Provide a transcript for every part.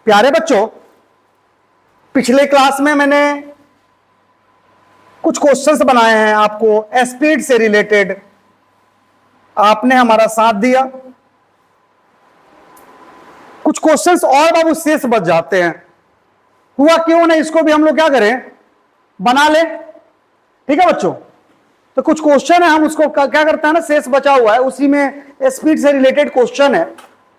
प्यारे बच्चों, पिछले क्लास में मैंने कुछ क्वेश्चंस बनाए हैं आपको स्पीड से रिलेटेड। आपने हमारा साथ दिया। कुछ क्वेश्चंस और बाबू शेष बच जाते हैं। हुआ क्यों नहीं, इसको भी हम लोग क्या करें, बना ले। ठीक है बच्चों, तो कुछ क्वेश्चन है, हम उसको क्या करते हैं ना, शेष बचा हुआ है, उसी में स्पीड से रिलेटेड क्वेश्चन है,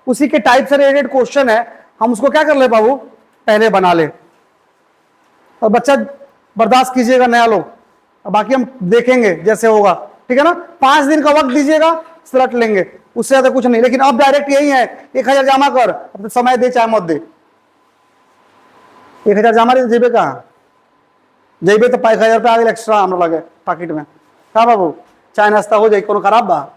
उसी के टाइप से रिलेटेड क्वेश्चन है, हम उसको क्या कर ले बाबू, पहले बना ले। और बच्चा बर्दाश्त कीजिएगा नया लोग, बाकी हम देखेंगे जैसे होगा। ठीक है ना, 5 दिन का वक्त दीजिएगा, रट लेंगे, उससे ज्यादा कुछ नहीं। लेकिन अब डायरेक्ट यही है, 1000 जमा कर, अब समय दे चाहे मत दे। 1000 जमा रही जेबे कहा जेबे तो 1000 रुपया आगे एक्स्ट्रा हम लगे पॉकेट में का बाबू, चाय नाश्ता हो जाए, कोनो खराब बा।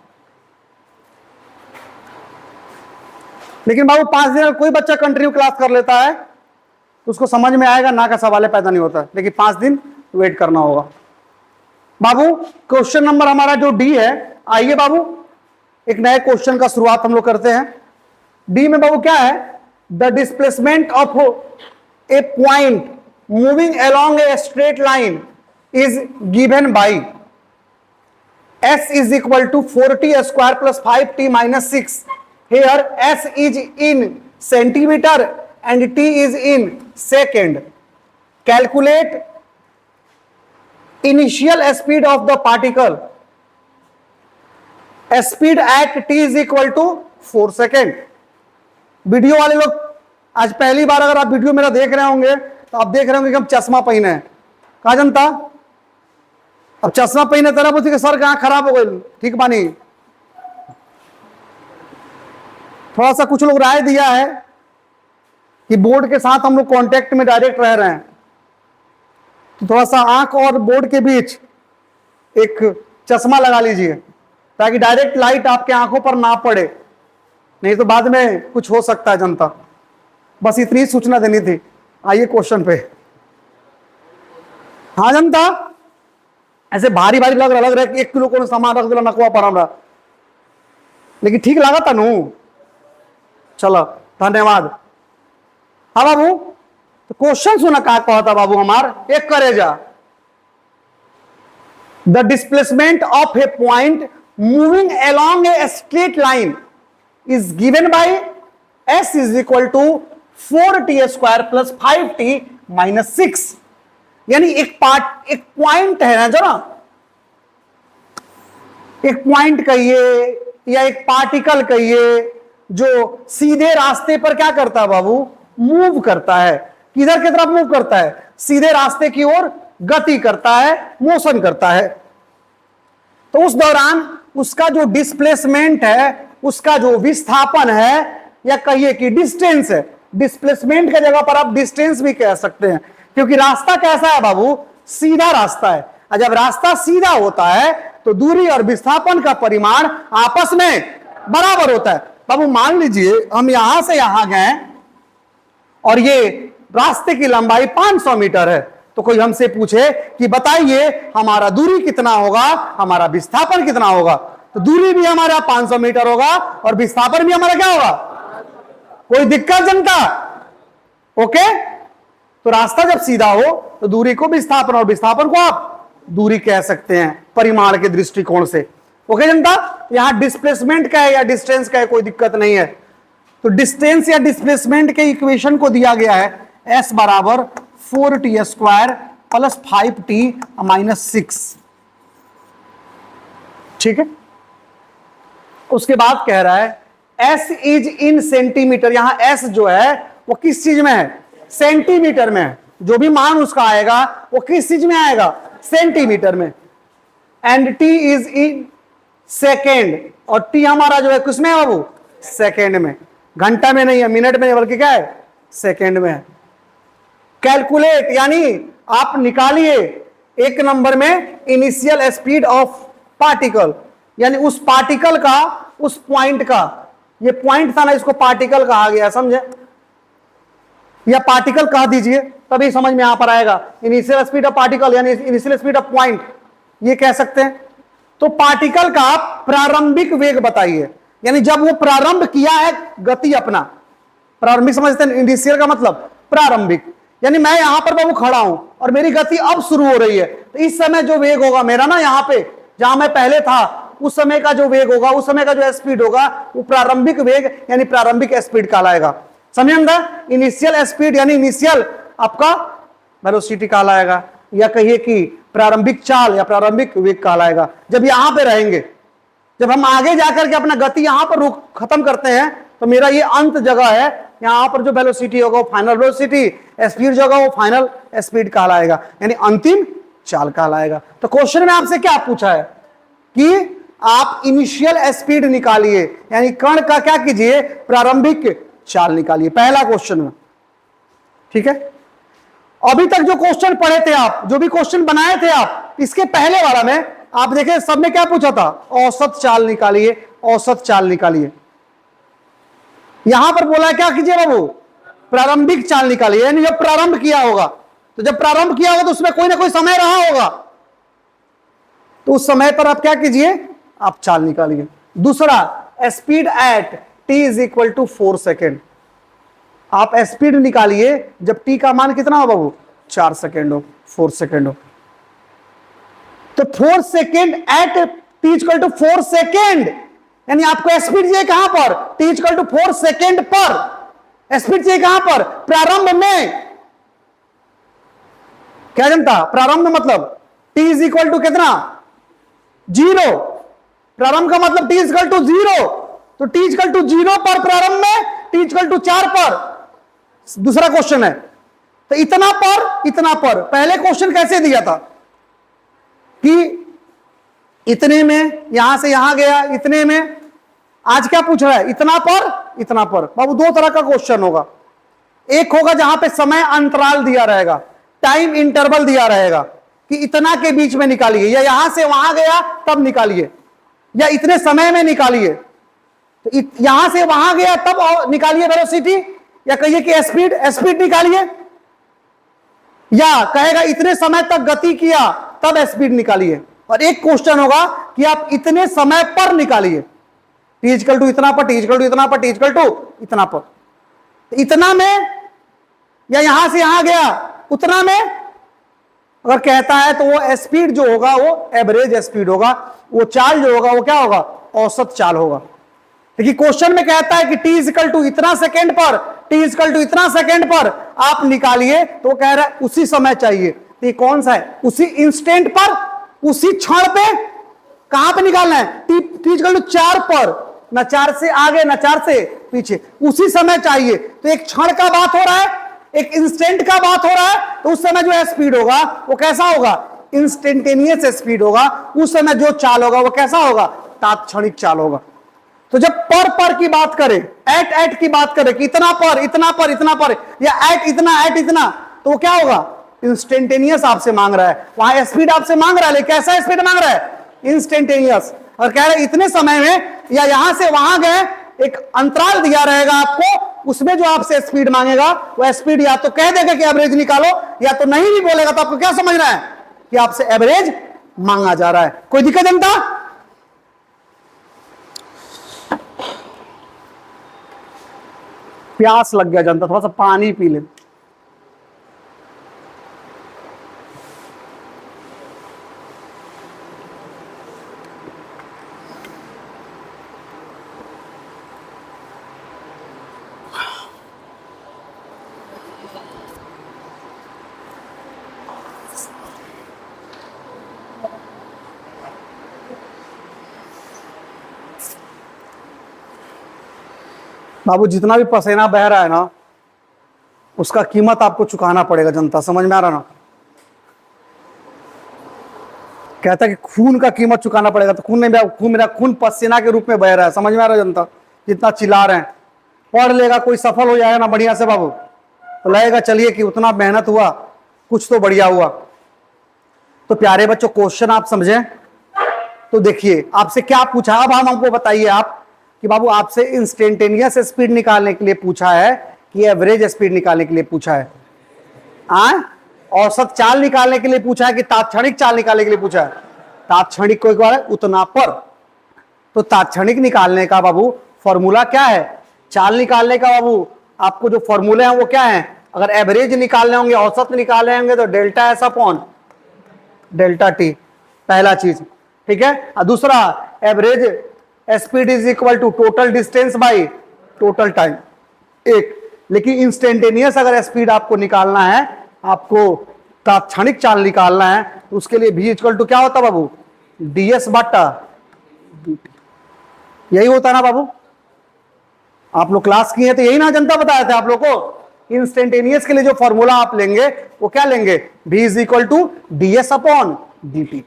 लेकिन बाबू 5 दिन कोई बच्चा कंटिन्यू क्लास कर लेता है तो उसको समझ में आएगा, ना का सवाल पैदा नहीं होता। लेकिन 5 दिन वेट करना होगा बाबू। क्वेश्चन नंबर हमारा जो डी है, आइए बाबू एक नए क्वेश्चन का शुरुआत हम लोग करते हैं। डी में बाबू क्या है, the displacement of a point moving along a straight line is given by s is equal to 4t square plus 5t minus 6. Here s is in centimeter and t is in second. Calculate initial speed of the particle. Speed at t is equal to 4 second. Video वाले लोग आज पहली बार अगर आप video मेरा देख रहे होंगे तो आप देख रहे होंगे कि हम चश्मा पहने हैं। कहा जनता, अब चश्मा पहने तरह बोलती कि सर कहाँ खराब हो गई, ठीक बानी। थोड़ा सा कुछ लोग राय दिया है कि बोर्ड के साथ हम लोग कांटेक्ट में डायरेक्ट रह रहे हैं, तो थोड़ा सा आंख और बोर्ड के बीच एक चश्मा लगा लीजिए ताकि डायरेक्ट लाइट आपके आंखों पर ना पड़े, नहीं तो बाद में कुछ हो सकता है जनता। बस इतनी सूचना देनी थी। आइए क्वेश्चन पे। हाँ जनता, ऐसे भारी भारी लग रहा है, 1 किलो को सामान रख दिला नकवा पर हमरा, लेकिन ठीक लगा था नू। चलो धन्यवाद। हाँ बाबू, तो क्वेश्चन सुना का कहता बाबू हमार, एक करे जा। The displacement of a point moving along a straight line is given by s is equal to 4t square plus 5t minus 6। यानी एक पॉइंट है ना, जरा एक पॉइंट कहिए या एक पार्टिकल कहिए जो सीधे रास्ते पर क्या करता है बाबू, मूव करता है। किधर की तरफ मूव करता है, सीधे रास्ते की ओर गति करता है, मोशन करता है। तो उस दौरान उसका जो डिस्प्लेसमेंट है, उसका जो विस्थापन है, या कहिए कि डिस्टेंस है, डिस्प्लेसमेंट की जगह पर आप डिस्टेंस भी कह सकते हैं, क्योंकि रास्ता कैसा है बाबू, सीधा रास्ता है। और जब रास्ता सीधा होता है तो दूरी और विस्थापन का परिमाण आपस में बराबर होता है। बाबू मान लीजिए हम यहां से यहां गए और ये रास्ते की लंबाई 500 मीटर है, तो कोई हमसे पूछे कि बताइए हमारा दूरी कितना होगा, हमारा विस्थापन कितना होगा, तो दूरी भी हमारा 500 मीटर होगा और विस्थापन भी हमारा क्या होगा। कोई दिक्कत जनता? ओके, तो रास्ता जब सीधा हो तो दूरी को विस्थापन और विस्थापन को आप दूरी कह सकते हैं परिमाण के दृष्टिकोण से। ओके जनता, यहां डिस्प्लेसमेंट का है या डिस्टेंस का है, कोई दिक्कत नहीं है। तो डिस्टेंस या डिस्प्लेसमेंट के इक्वेशन को दिया गया है s बराबर 4t square plus 5t minus 6। ठीक है, उसके बाद कह रहा है s इज इन सेंटीमीटर। यहां s जो है वो किस चीज में है, सेंटीमीटर में है। जो भी मान उसका आएगा वो किस चीज में आएगा, सेंटीमीटर में। And t is in second, और t हमारा जो है किसमें है बाबू, सेकेंड में। घंटा में नहीं है, मिनट में नहीं, बल्कि क्या है, सेकेंड में है। कैलकुलेट यानी आप निकालिए 1 नंबर में इनिशियल स्पीड ऑफ पार्टिकल, यानी उस पार्टिकल का, उस पॉइंट का, ये पॉइंट था ना, इसको पार्टिकल कहा गया, समझे, या पार्टिकल कह दीजिए तभी समझ में आ पर आएगा। इनिशियल स्पीड ऑफ पार्टिकल यानी इनिशियल स्पीड ऑफ पॉइंट, ये कह सकते हैं। तो पार्टिकल का प्रारंभिक वेग बताइए, यानी जब वो प्रारंभ किया है गति अपना, प्रारंभिक समझते हैं, इनिशियल का मतलब प्रारंभिक, यानी मैं यहां पर बाबू खड़ा हूं और मेरी गति अब शुरू हो रही है, तो इस समय जो वेग होगा मेरा ना, यहां पे जहां मैं पहले था उस समय का जो वेग होगा, उस समय का जो स्पीड होगा, वो प्रारंभिक वेग यानी प्रारंभिक स्पीड कहलाएगा। समझ में? इनिशियल स्पीड यानी इनिशियल आपका वेलोसिटी कहलाएगा, या कहिए कि प्रारंभिक चाल या प्रारंभिक वेग कहलाएगा। जब यहां पे रहेंगे, जब हम आगे जाकर के अपना गति यहां पर रुक खत्म करते हैं, तो मेरा ये अंत जगह है, यहां पर जो वेलोसिटी होगा वो फाइनल वेलोसिटी, स्पीड जो होगा वो फाइनल स्पीड कहलाएगा, यानी अंतिम चाल कहलाएगा। तो क्वेश्चन में आपसे क्या पूछा है कि आप इनिशियल स्पीड निकालिए, यानी कण का क्या कीजिए, प्रारंभिक चाल निकालिए, पहला क्वेश्चन में। ठीक है, अभी तक जो क्वेश्चन पढ़े थे आप, जो भी क्वेश्चन बनाए थे आप, इसके पहले वाला में आप देखें सब में क्या पूछा था, औसत चाल निकालिए, औसत चाल निकालिए। यहां पर बोला क्या कीजिए बाबू, प्रारंभिक चाल निकालिए, यानी जब प्रारंभ किया होगा, तो जब प्रारंभ किया होगा तो उसमें कोई ना कोई समय रहा होगा, तो उस समय पर आप क्या कीजिए, आप चाल निकालिए। दूसरा, speed at T is equal to 4 second, आप स्पीड निकालिए जब टी का मान कितना हो बाबू, 4 सेकेंड हो, 4 सेकेंड हो। तो 4 second at T equal to 4 second, यानी आपको स्पीड चाहिए कहां पर, टी इक्वल टू 4 सेकेंड पर। स्पीड चाहिए कहां पर, प्रारंभ में। क्या जनता, प्रारंभ में मतलब टी इज इक्वल टू कितना, 0। प्रारंभ का मतलब टी इक्वल टू 0, तो टी इक्वल टू 0 पर प्रारंभ में, टी इक्वल टू 4 पर। दूसरा क्वेश्चन है, तो इतना पर पहले क्वेश्चन कैसे दिया था कि इतने में यहां से यहां गया, इतने में। आज क्या पूछ रहा है, इतना पर बाबू दो तरह का क्वेश्चन होगा। एक होगा जहां पे समय अंतराल दिया रहेगा, टाइम इंटरवल दिया रहेगा कि इतना के बीच में निकालिए, या यहां से वहां गया तब निकालिए, या इतने समय में निकालिए। तो यहां से वहां गया तब निकालिए वेलोसिटी, या कहिए कि स्पीड निकालिए, या कहेगा इतने समय तक गति किया तब स्पीड निकालिए। और एक क्वेश्चन होगा कि आप इतने समय पर निकालिए, टी इक्वल टू इतना पर, टी इक्वल टू इतना पर, टी इक्वल टू इतना पर। तो इतना में या यहां से यहां गया उतना में अगर कहता है, तो वो स्पीड जो होगा वो एवरेज स्पीड होगा, वो चाल जो होगा वो क्या होगा, औसत चाल होगा। देखिए क्वेश्चन में कहता है कि टी इक्वल टू इतना सेकेंड पर, टी इक्वल टू इतना सेकेंड पर आप निकालिए, तो कह रहा है उसी समय चाहिए। तो ये कौन सा है, उसी इंस्टेंट पर, उसी क्षण पे। कहां पे निकालना है, टी इक्वल टू 4 पर, ना 4 से आगे ना 4 से पीछे, उसी समय चाहिए। तो एक क्षण का बात हो रहा है, एक इंस्टेंट का बात हो रहा है, तो उस समय जो है स्पीड होगा वो कैसा होगा, इंस्टेंटेनियस स्पीड होगा। उस समय जो चाल होगा वो कैसा होगा, तात्क्षणिक चाल होगा। तो जब पर की बात करें, एट की बात करें कि इतना पर, या एट इतना, तो वो क्या होगा, इंस्टेंटेनियस आपसे मांग रहा है। वहां स्पीड आपसे मांग रहा है, लेकिन कैसा स्पीड मांग रहा है, इंस्टेंटेनियस। और कह रहे इतने समय में, या यहां से वहां गए, एक अंतराल दिया रहेगा आपको, उसमें जो आपसे स्पीड मांगेगा वो स्पीड या तो कह देगा कि एवरेज निकालो, या तो नहीं भी बोलेगा। तो आपको क्या समझना है कि आपसे एवरेज मांगा जा रहा है। कोई दिक्कत जनता? प्यास लग गया जनता, थोड़ा सा पानी पी ले। बाबू जितना भी पसीना बह रहा है ना, उसका कीमत आपको चुकाना पड़ेगा जनता। समझ में आ रहा ना? कहता है कि खून का कीमत चुकाना पड़ेगा, तो मेरा खून पसीना के रूप में बह रहा है। समझ में आ रहा है जनता? जितना चिल्ला रहे हैं, पढ़ लेगा कोई सफल हो जाएगा ना बढ़िया से बाबू, तो लगेगा चलिए कि उतना मेहनत हुआ, कुछ तो बढ़िया हुआ। तो प्यारे बच्चों क्वेश्चन आप समझें। तो देखिए आपसे क्या पूछा, अब हम हमको बताइए आप कि बाबू आपसे इंस्टेंटेनियस स्पीड निकालने के लिए पूछा है कि एवरेज स्पीड निकालने के लिए पूछा है, औसत चाल निकालने के लिए पूछा है कि तात्क्षणिक चाल निकालने के लिए पूछा है। तात्क्षणिक को एक बार उतना पर, तो तात्क्षणिक निकालने का बाबू फॉर्मूला क्या है, चाल निकालने का बाबू आपको जो फॉर्मूले हैं वो क्या है, अगर एवरेज निकालने होंगे, औसत निकालने होंगे, तो delta S upon delta T, पहला चीज, ठीक है। और दूसरा, average speed is equal to total distance by total time, एक। लेकिन इंस्टेंटेनियस अगर स्पीड आपको निकालना है, आपको तात्क्षणिक चाल निकालना है, तो उसके लिए भी इक्वल टू क्या होता है बाबू, डीएस बटा डीटी, यही होता है ना बाबू। आप लोग क्लास किए हैं तो यही ना जनता बताया था आप लोग को। इंस्टेंटेनियस के लिए जो फॉर्मूला आप लेंगे वो क्या लेंगे, v is equal to D S upon D T,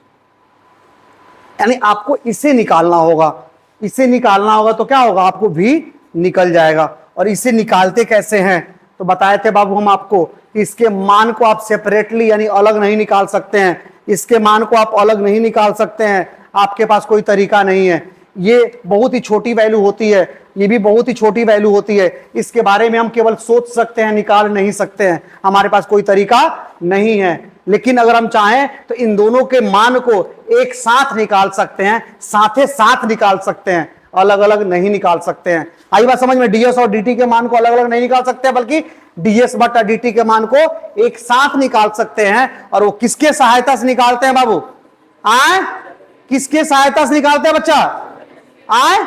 यानी आपको इसे निकालना होगा। इसे निकालना होगा तो क्या होगा, आपको v निकल जाएगा। और इसे निकालते कैसे हैं, तो बताए थे बाबू हम आपको कि इसके मान को आप सेपरेटली यानी अलग नहीं निकाल सकते हैं। इसके मान को आप अलग नहीं निकाल सकते हैं, आपके पास कोई तरीका नहीं है। ये बहुत ही छोटी वैल्यू होती है, ये भी बहुत ही छोटी वैल्यू होती है। इसके बारे में हम केवल सोच सकते हैं, निकाल नहीं सकते हैं, हमारे पास कोई तरीका नहीं है। लेकिन अगर हम चाहें तो इन दोनों के मान को एक साथ निकाल सकते हैं, साथे साथ निकाल सकते हैं, अलग अलग नहीं निकाल सकते हैं। आई बात समझ में, डीएस और डीटी के मान को अलग अलग नहीं निकाल सकते, बल्कि डीएस बटा डीटी के मान को एक साथ निकाल सकते हैं। और वो किसके सहायता से निकालते हैं बाबू, आए किसके सहायता से निकालते हैं बच्चा, आए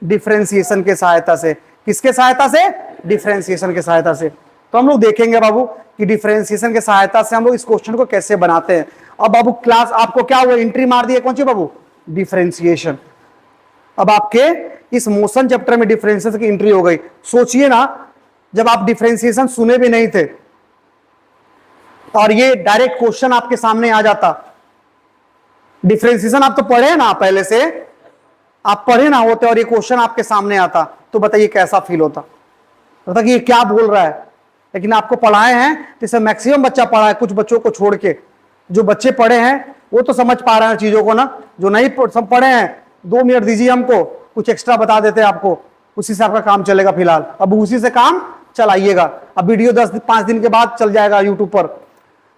डिफरेंशिएशन के सहायता से। किसके सहायता से, डिफरेंशिएशन के सहायता से। तो हम लोग देखेंगे बाबू कि डिफरेंशिएशन के सहायता से हम लोग इस क्वेश्चन को कैसे बनाते हैं। अब बाबू क्लास आपको क्या हुआ, एंट्री मार दिया कौन सी बाबू, डिफरेंशिएशन। अब आपके इस मोशन चैप्टर में डिफरेंशिएशन की एंट्री हो गई। सोचिए ना, जब आप डिफरेंशिएशन सुने भी नहीं थे और ये डायरेक्ट क्वेश्चन आपके सामने आ जाता। डिफरेंशिएशन आप तो पढ़े ना पहले से, आप पढ़े ना होते और ये क्वेश्चन आपके सामने आता, तो बताइए कैसा फील होता, कि ये क्या बोल रहा है। लेकिन आपको पढ़ाए हैं तो इसे मैक्सिमम बच्चा पढ़ा है, कुछ बच्चों को छोड़ के। जो बच्चे पढ़े हैं वो तो समझ पा रहे हैं चीजों को ना, जो नहीं सब पढ़े हैं 2 मिनट दीजिए हमको, कुछ एक्स्ट्रा बता देते हैं आपको, उसी से आपका काम चलेगा फिलहाल। अब उसी से काम चलाइएगा। अब वीडियो 5 दिन के बाद चल जाएगा यूट्यूब पर,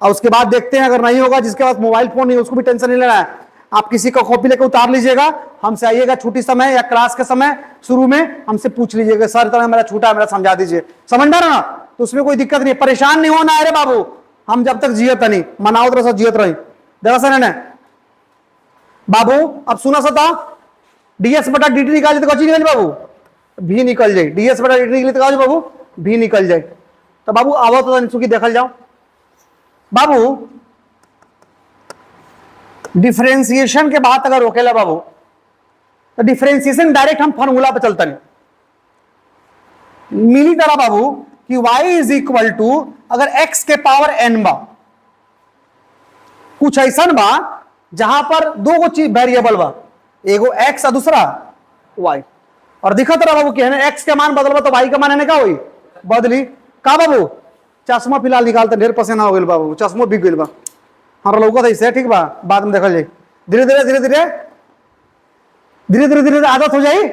और उसके बाद देखते हैं। अगर नहीं होगा, जिसके पास मोबाइल फोन नहीं, उसको भी टेंशन नहीं लेना है। आप किसी का कॉपी लेकर उतार लीजिएगा, हमसे आइएगा छुट्टी समय या क्लास के समय शुरू में हमसे पूछ लीजिएगा, सर तरह मेरा छूटा है, मेरा समझा दीजिए। समझ में ना, तो उसमें कोई दिक्कत नहीं, परेशान नहीं होना है रे बाबू। हम जब तक जियत नहीं मनाओ तरह से जियत रही देखा सर बाबू। अब सुना सता, डीएस बटा डीटी निकाल तो कौची निकल बाबू, भी निकल जाए। डीएस बटा डीटी निकले तो बाबू भी निकल जाए। तो बाबू आवो तो चूंकि देखल जाओ बाबू, डिफरेंशिएशन के बाद अगर रोकेला बाबू, तो डिफरेंशिएशन डायरेक्ट हम फॉर्मूला पे चलता नहीं मिली तरह बाबू कि y इज इक्वल टू, अगर x के पावर n बा, कुछ ऐसा बा जहां पर 2 चीज वेरिएबल बा, एगो x और दूसरा y, और दिखत रहा बाबू कि x के मान बदलबा तो y का मान है क्या हुई, बदली का बाबू। चश्मा फिलहाल निकालते, ढेर पसीना हो गया बाबू, चश्मो बिक गई बा हमारा लौका था, ठीक बा, बाद में देखल जाए। धीरे धीरे धीरे धीरे धीरे धीरे धीरे आदत हो जाए,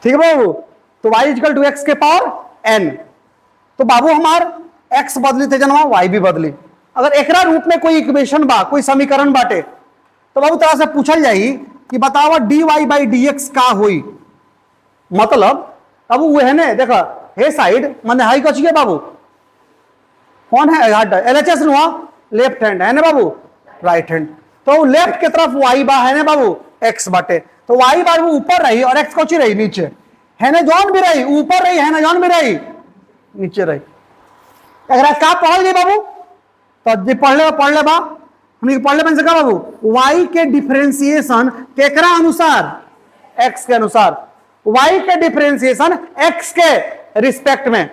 ठीक है बाबू। तो y इक्वल टू एक्स के पावर n, तो बाबू हमार x बदली थे जनमा, y भी बदली। अगर एकरा रूप में कोई इक्वेशन बा, कोई समीकरण बाटे, तो बाबू तरह से पूछल जाई कि बतावा dy बाई dx का हुई। मतलब बाबू वो है ना, देखा हे साइड मैंने हाई कची है बाबू, कौन है LHS नुआ, लेफ्ट हैंड है ना बाबू, राइट हैंड। तो लेफ्ट की तरफ y बा है ना बाबू x बाटे, तो y बाबू ऊपर रही और x कौची रही नीचे, है ना जॉन भी रही ऊपर रही, है ना जॉन भी रही नीचे रही। अगर का पढ़ गई बाबू, तो पढ़ ले बा, हम पढ़ ले बन सका बाबू। y के डिफरेंशिएशन केकरा अनुसार, x के अनुसार, y के डिफरेंशिएशन x के रिस्पेक्ट में,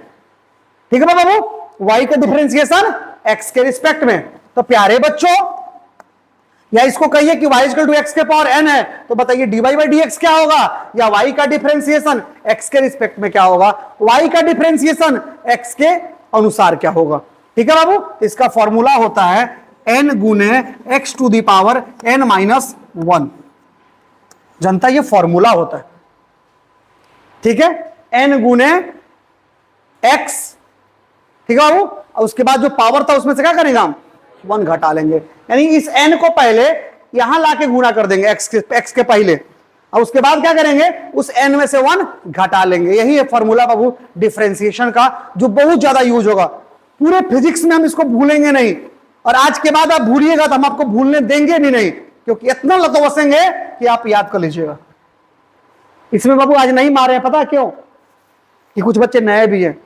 ठीक है बाबू, y के डिफरेंशिएशन x के रिस्पेक्ट में। तो प्यारे बच्चों, या इसको कहिए कि y इक्वल टू एक्स के पावर n है, तो बताइए dy बाई dx क्या होगा, या y का डिफरेंशिएशन x के रिस्पेक्ट में क्या होगा, y का डिफरेंशिएशन x के अनुसार क्या होगा। ठीक है बाबू, इसका फॉर्मूला होता है n गुने x to the power n minus 1। जनता ये फॉर्मूला होता है, ठीक है, n गुने x, ठीक है बाबू। और उसके बाद जो पावर था उसमें से क्या करेंगे हम, 1 घटा लेंगे, यानी इस n को पहले यहां लाके गुणा कर देंगे x के पहले, और उसके बाद क्या करेंगे, उस n में से 1 घटा लेंगे। यही है फॉर्मूला बाबू डिफरेंशिएशन का, जो बहुत ज्यादा यूज होगा पूरे फिजिक्स में, हम इसको भूलेंगे नहीं। और आज के बाद आप भूलिएगा तो हम आपको भूलने देंगे भी नहीं, क्योंकि इतना लतवसेंगे कि आप याद कर लीजिएगा। इसमें बाबू आज नहीं मारे हैं, पता है क्यों? कि कुछ बच्चे नए भी हैं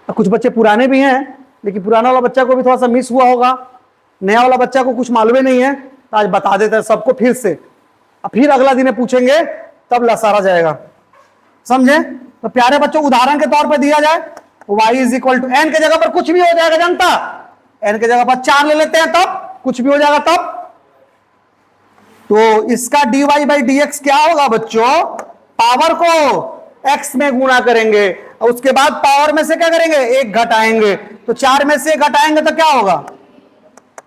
और कुछ बच्चे पुराने भी हैं, लेकिन पुराना वाला बच्चा को भी थोड़ा सा मिस हुआ होगा, नया वाला बच्चा को कुछ मालूम नहीं है, तो आज बता देते हैं सबको फिर से। अब फिर अगला दिन पूछेंगे तब लसारा जाएगा, समझे? तो प्यारे बच्चों, उदाहरण के तौर पर दिया जाए y is equal to n के जगह पर कुछ भी हो जाएगा, जनता n के जगह पर 4 ले लेते हैं, तब कुछ भी हो जाएगा तब। तो इसका dy बाई dx क्या होगा बच्चों? पावर को x में गुणा करेंगे और उसके बाद पावर में से क्या करेंगे, 1 घटाएंगे। तो 4 में से 1 घटाएंगे तो क्या होगा?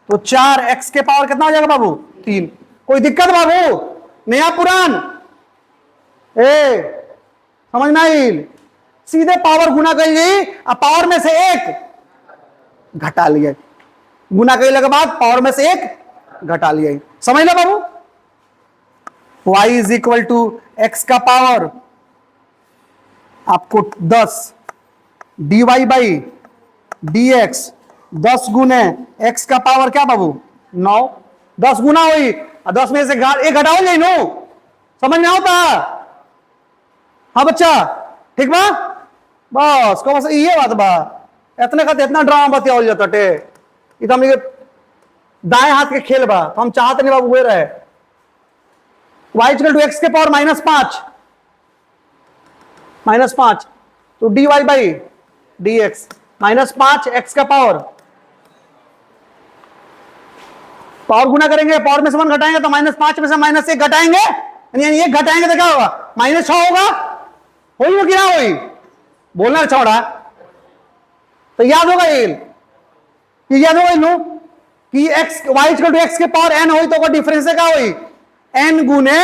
तो 4x के पावर कितना हो जाएगा बाबू? 3। कोई दिक्कत बाबू? नया पुरान समझ में आई? सीधे पावर गुना कर ली और पावर में से 1 घटा लिया, गुना कर के बाद पावर में से 1 घटा लिया। समझ लो बाबू, y is equal to x का पावर आपको 10 dy बाई dx, 10 गुने x का पावर क्या बाबू? 9। 10 गुना हुई और 10 में से 1 घटाओ जाए नो, समझ में आता? हाँ बच्चा, ठीक बा? बस कम से ये बात बा, इतने का इतना ड्रामा बतियाल जाता टे, तो हम दाएं हाथ के खेल बा, तो हम चाहते नहीं बाबू हुए रहे। y इक्वल टू एक्स के पावर -5 तो dy बाई dx -5 x का पावर गुना करेंगे, पावर में से 1 घटाएंगे तो -5 में से -1 घटाएंगे, यानी 1 घटाएंगे तो क्या होगा? -6 होगा। होई हो कि ना होई? बोलना छोड़ा तो याद होगा ये याद होगा लो कि x y equal to X के पावर n होई तो डिफरेंस क्या होई? n गुने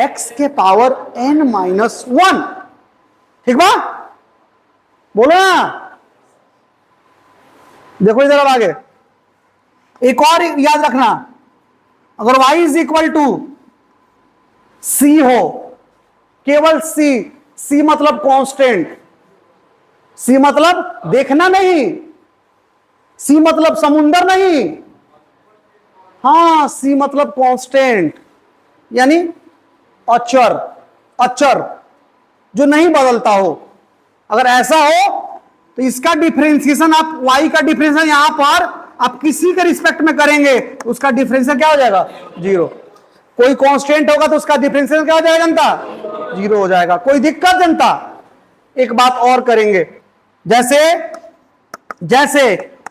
x के पावर n-1। ठीक बा? बोलो ना, देखो इधर अब आगे एक और याद रखना, अगर y is equal to c हो, केवल c मतलब कांस्टेंट, c मतलब देखना नहीं, c मतलब समुंदर नहीं, हाँ c मतलब कांस्टेंट यानी अचर जो नहीं बदलता हो। अगर ऐसा हो तो इसका डिफरेंशिएशन आप y का डिफरेंशिएशन यहां पर आप किसी के रिस्पेक्ट में करेंगे तो उसका डिफरेंशिएशन क्या हो जाएगा? 0। कोई कांस्टेंट होगा तो उसका डिफरेंशिएशन क्या हो जाएगा जनता? 0 हो जाएगा। कोई दिक्कत जनता? एक बात और करेंगे, जैसे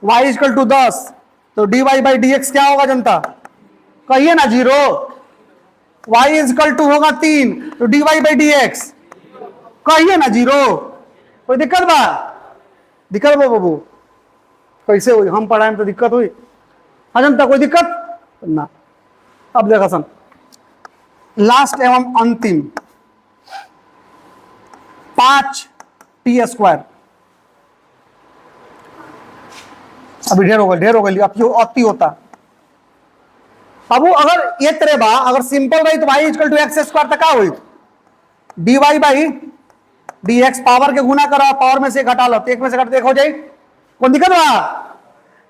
y इक्वल टू 10 तो dy बाई dx क्या होगा जनता? कहिए ना 0। y इक्वल टू होगा 3 तो dy बाई dx कहिए ना 0। कोई दिक्कत बा? दिक्कत बा बाबू? कैसे हुई? हम पढ़ाए तो दिक्कत हुई? हाँ जनता, कोई दिक्कत ना? अब देखा सन, लास्ट एवं अंतिम 5t²। अभी ढेर हो गई अब क्यों अति होता? अब अगर ये तरह बा, अगर सिंपल रही तो y equal to X square तक हुई dy बाई dx, पावर के गुना करो, पावर में से घटा लो तो 1 में से घट 1 हो जाए। कौन दिक्कत बा?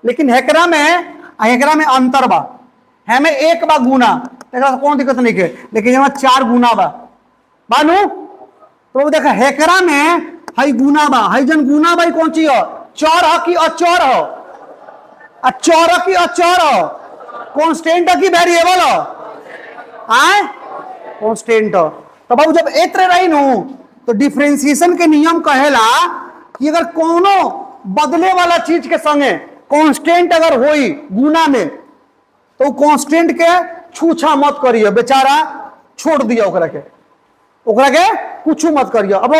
लेकिन हेकरा में अंतर बा, है में 1 बा गुना, कौन दिक्कत नहीं के, लेकिन यहाँ 4 गुना बा बानू। तो देखा हेकरा में हई गुना बा, हई जन गुना बाई कौन ची हो? चौर हो कि अचौर हो? अचौर हो कि अचौर हो? कांस्टेंट हो कि वेरिएबल हो? कांस्टेंट हो। तो बाबू जब एत्र रही नु तो डिफरेंशिएशन के नियम कहेला कि अगर कोनो बदले वाला चीज के संगे कांस्टेंट अगर होई गुना में तो कांस्टेंट के छूछा मत करियो, बेचारा छोड़ दिया ओकरा के कुछ मत करियो। अब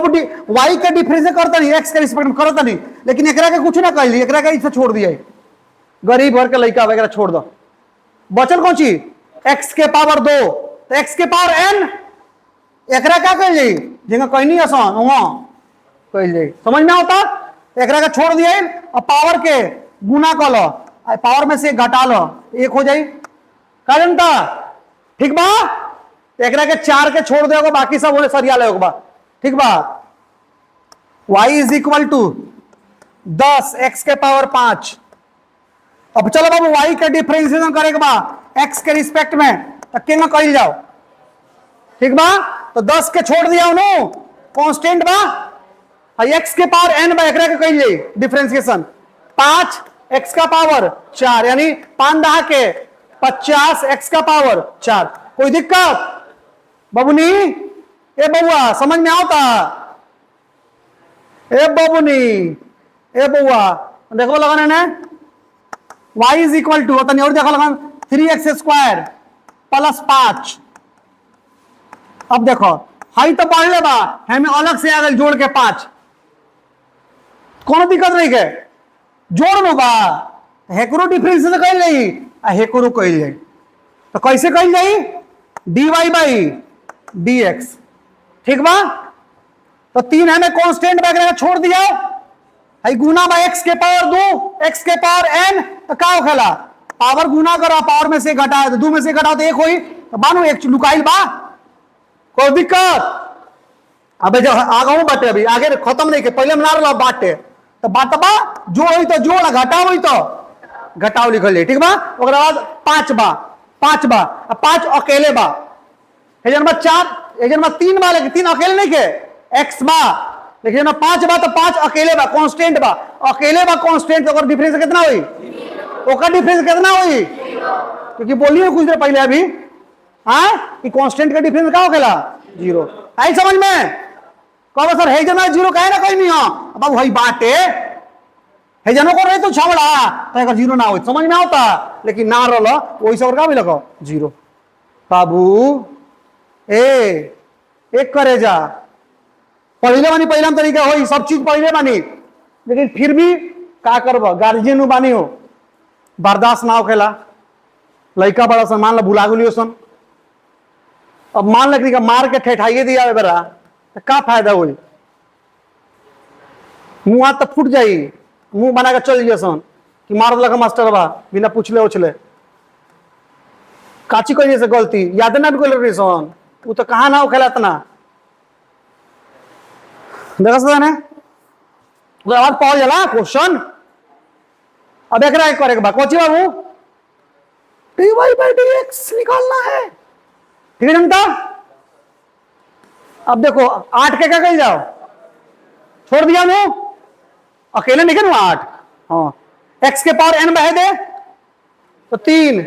y के डिफरेंस करता नहीं, x के रिस्पेक्ट में करता नहीं, लेकिन एकरा के कुछ ना कहली, एकरा के इसे छोड़ दिया, गरीब घर के लड़का वगैरह छोड़ दो। बचल कौन ची? x के पावर 2 तो x के पावर n, एकरा क्या कह जाई? जिंगा कहीं नहीं आसान वहां कह जाई, समझ में आता? एकरा का छोड़ दिया और पावर के गुना कर लो, पावर में से घटा लो, 1 हो जाए। का जनता? ठीक बा? एक के 4 के छोड़ दे बाकी सब होने सरिया ले बा। ठीक बा, y is equal to 10 x के पावर 5। अब चलो बाबू y का डिफरेंशिएशन करेगा बा x के रिस्पेक्ट में, तो केना कइल जाओ। ठीक बा, तो 10 के छोड़ दिया उन्हों कांस्टेंट बा, x के पावर n बा एकरा के कइल जाई डिफरेंशिएशन 5 x का पावर 4, यानी 5 दहा के 50 x का पावर 4। कोई दिक्कत बाबूनी? ए बउआ समझ में आता? ए बाबूनी, ए बउआ देखो लगाने ने y इज इक्वल टू और देखो लगान 3x स्क्वायर प्लस 5। अब देखो हाई तो पढ़ ले बा, हमें अलग से आगे जोड़ के 5, कोनो दिक्कत नहीं के जोड़ लो बा। हेकरो डिफरेंस से कइल जाई आ हेकरो कइल जाई, तो कैसे कइल जाई? dy by dx। ठीक बा, तो 3 हमें कांस्टेंट वगैरह छोड़ दिया, है गुना बा x के पावर 2 x के पावर n, तो का होखेला पावर गुना करा, पावर में से घटा तो 2 में से घटाओ तो 1 होई, तो बानो 1 लुकाइल बा। कोई दिक्कत? अबे जो आगे बाटे अभी आगे खत्म नहीं के पहले में ना रहा बाटे, तो बाटबा जो होई तो जोड़, घटाओ होई तो घटाओ लिखल जाई। ठीक बा, ओकरा बाद 5 बा, 5 बा, अब 5 अकेले बा, हेजन बा 4, हेजन बा 3 बा, लेकिन 3 अकेले नहीं के x बा, लेकिन 5 बा तो 5 अकेले बा, कांस्टेंट बा, अकेले बा कांस्टेंट, ओकर डिफरेंस कितना होई? ओकर डिफरेंस कितना होई? क्योंकि बोलिए कुछ देर पहले अभी हाँ कि कांस्टेंट का डिफरेंस का होखेला 0। आई समझ में? कहो सर हेजन में 0 कहे ना कहीं नहीं हो बाबू, हई बाटे हेजनो को रहे तो छावड़ा तो अगर 0 ना हो समझ में आता, लेकिन ना रहा वही से और का भी लगो 0। बाबू एक करे जा पहले बानी, पहला तरीका हो सब चीज पहले बानी, लेकिन फिर भी का करब गार्जियन बानी हो बर्दाश्त ना होखेला। लड़का बड़ा सन मान ला भुला गुलियो सन, अब मान लकड़ी का मार के ठेठाइए दिया बेरा तो का फायदा हुई? मुंह हाथ तो फूट जाई, मुंह बना के चल जाइए सन कि मार लगा मास्टर बा बिना पूछले उछले। काची कहिए से गलती याद ना भी कोई सन, वो तो कहा ना हो खेला इतना देखा सदा ने आवाज पहुंच जाला क्वेश्चन। अब एक राय करे कोची बाबू dy बाई dx निकालना है। ठीक है जनता, अब देखो 8 के क्या कही जाओ, छोड़ दिया नो अकेले निकल 8, हाँ x के पावर n बह दे तो 3,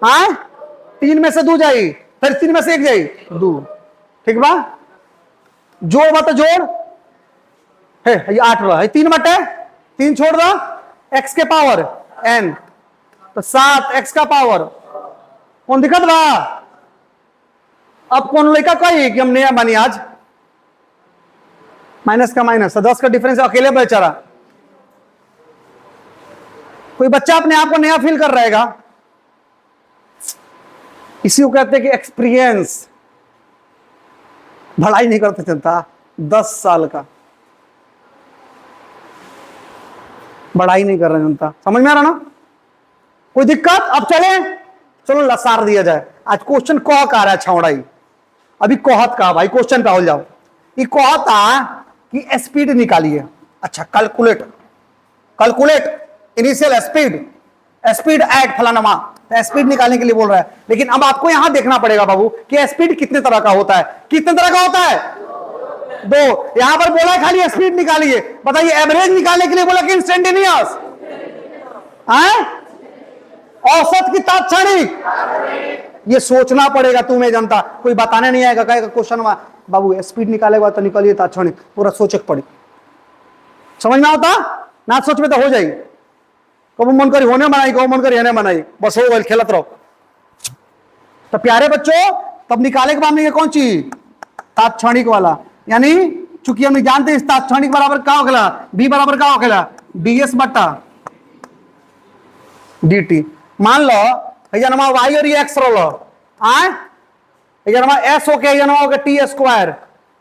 हाँ 3 में से 2 जाई, फिर 3 में से 1 जाई 2। ठीक बा, जोड़ बा तो जोड़ है, ये 8 रहा है, 3 बटे 3 छोड़ दो x के पावर n तो 7 x का पावर। कौन दिक्कत बा? अब कौन लड़का कही कि हम नया बनी आज माइनस का माइनस, 10 का डिफरेंस अकेले बेचारा। कोई बच्चा अपने आप को नया फील कर रहेगा, इसी को कहते हैं कि एक्सपीरियंस। भलाई नहीं करते जनता, 10 साल का बढ़ाई नहीं कर रहे जनता, समझ में आ रहा ना? कोई दिक्कत? अब चलो लसार दिया जाए। आज क्वेश्चन कह का रहा है छावड़ाई, अभी कहत का भाई क्वेश्चन पे हो जाओ। ये कहता कि स्पीड निकालिए। अच्छा कैलकुलेट इनिशियल स्पीड एट फलाना, स्पीड निकालने के लिए बोल रहा है। लेकिन अब आपको यहां देखना पड़ेगा बाबू कि स्पीड कितने तरह का होता है। कितने तरह का होता है? 2। यहां पर बोला है खाली स्पीड निकालिए, बताइए एवरेज निकालने के लिए बोला कि इंस्टेंटेनियस, औसत की तात्क्षणिक। ये सोचना पड़ेगा तुम्हें जनता, कोई बताने नहीं आएगा कहेगा क्वेश्चन में बाबू स्पीड निकालेगा तो निकालिए तात्क्षणिक, पूरा सोचे पड़ी। समझ में आता ना? सोच में तो हो जाएगी, कब मन करी होने बनाई, कब मन करी होने बनाई, बस हो गई खेलत रहो। तो प्यारे बच्चों तब निकाले के बाद में ये कौन चीज तात्क्षणिक वाला, यानी चूंकि हम जानते हैं इस तात्क्षणिक बराबर क्या होगा, बी बराबर क्या होगा ds बट्टा dt। मान लो नमा y और x रोलो नमा s हो के नमा हो t स्क्वायर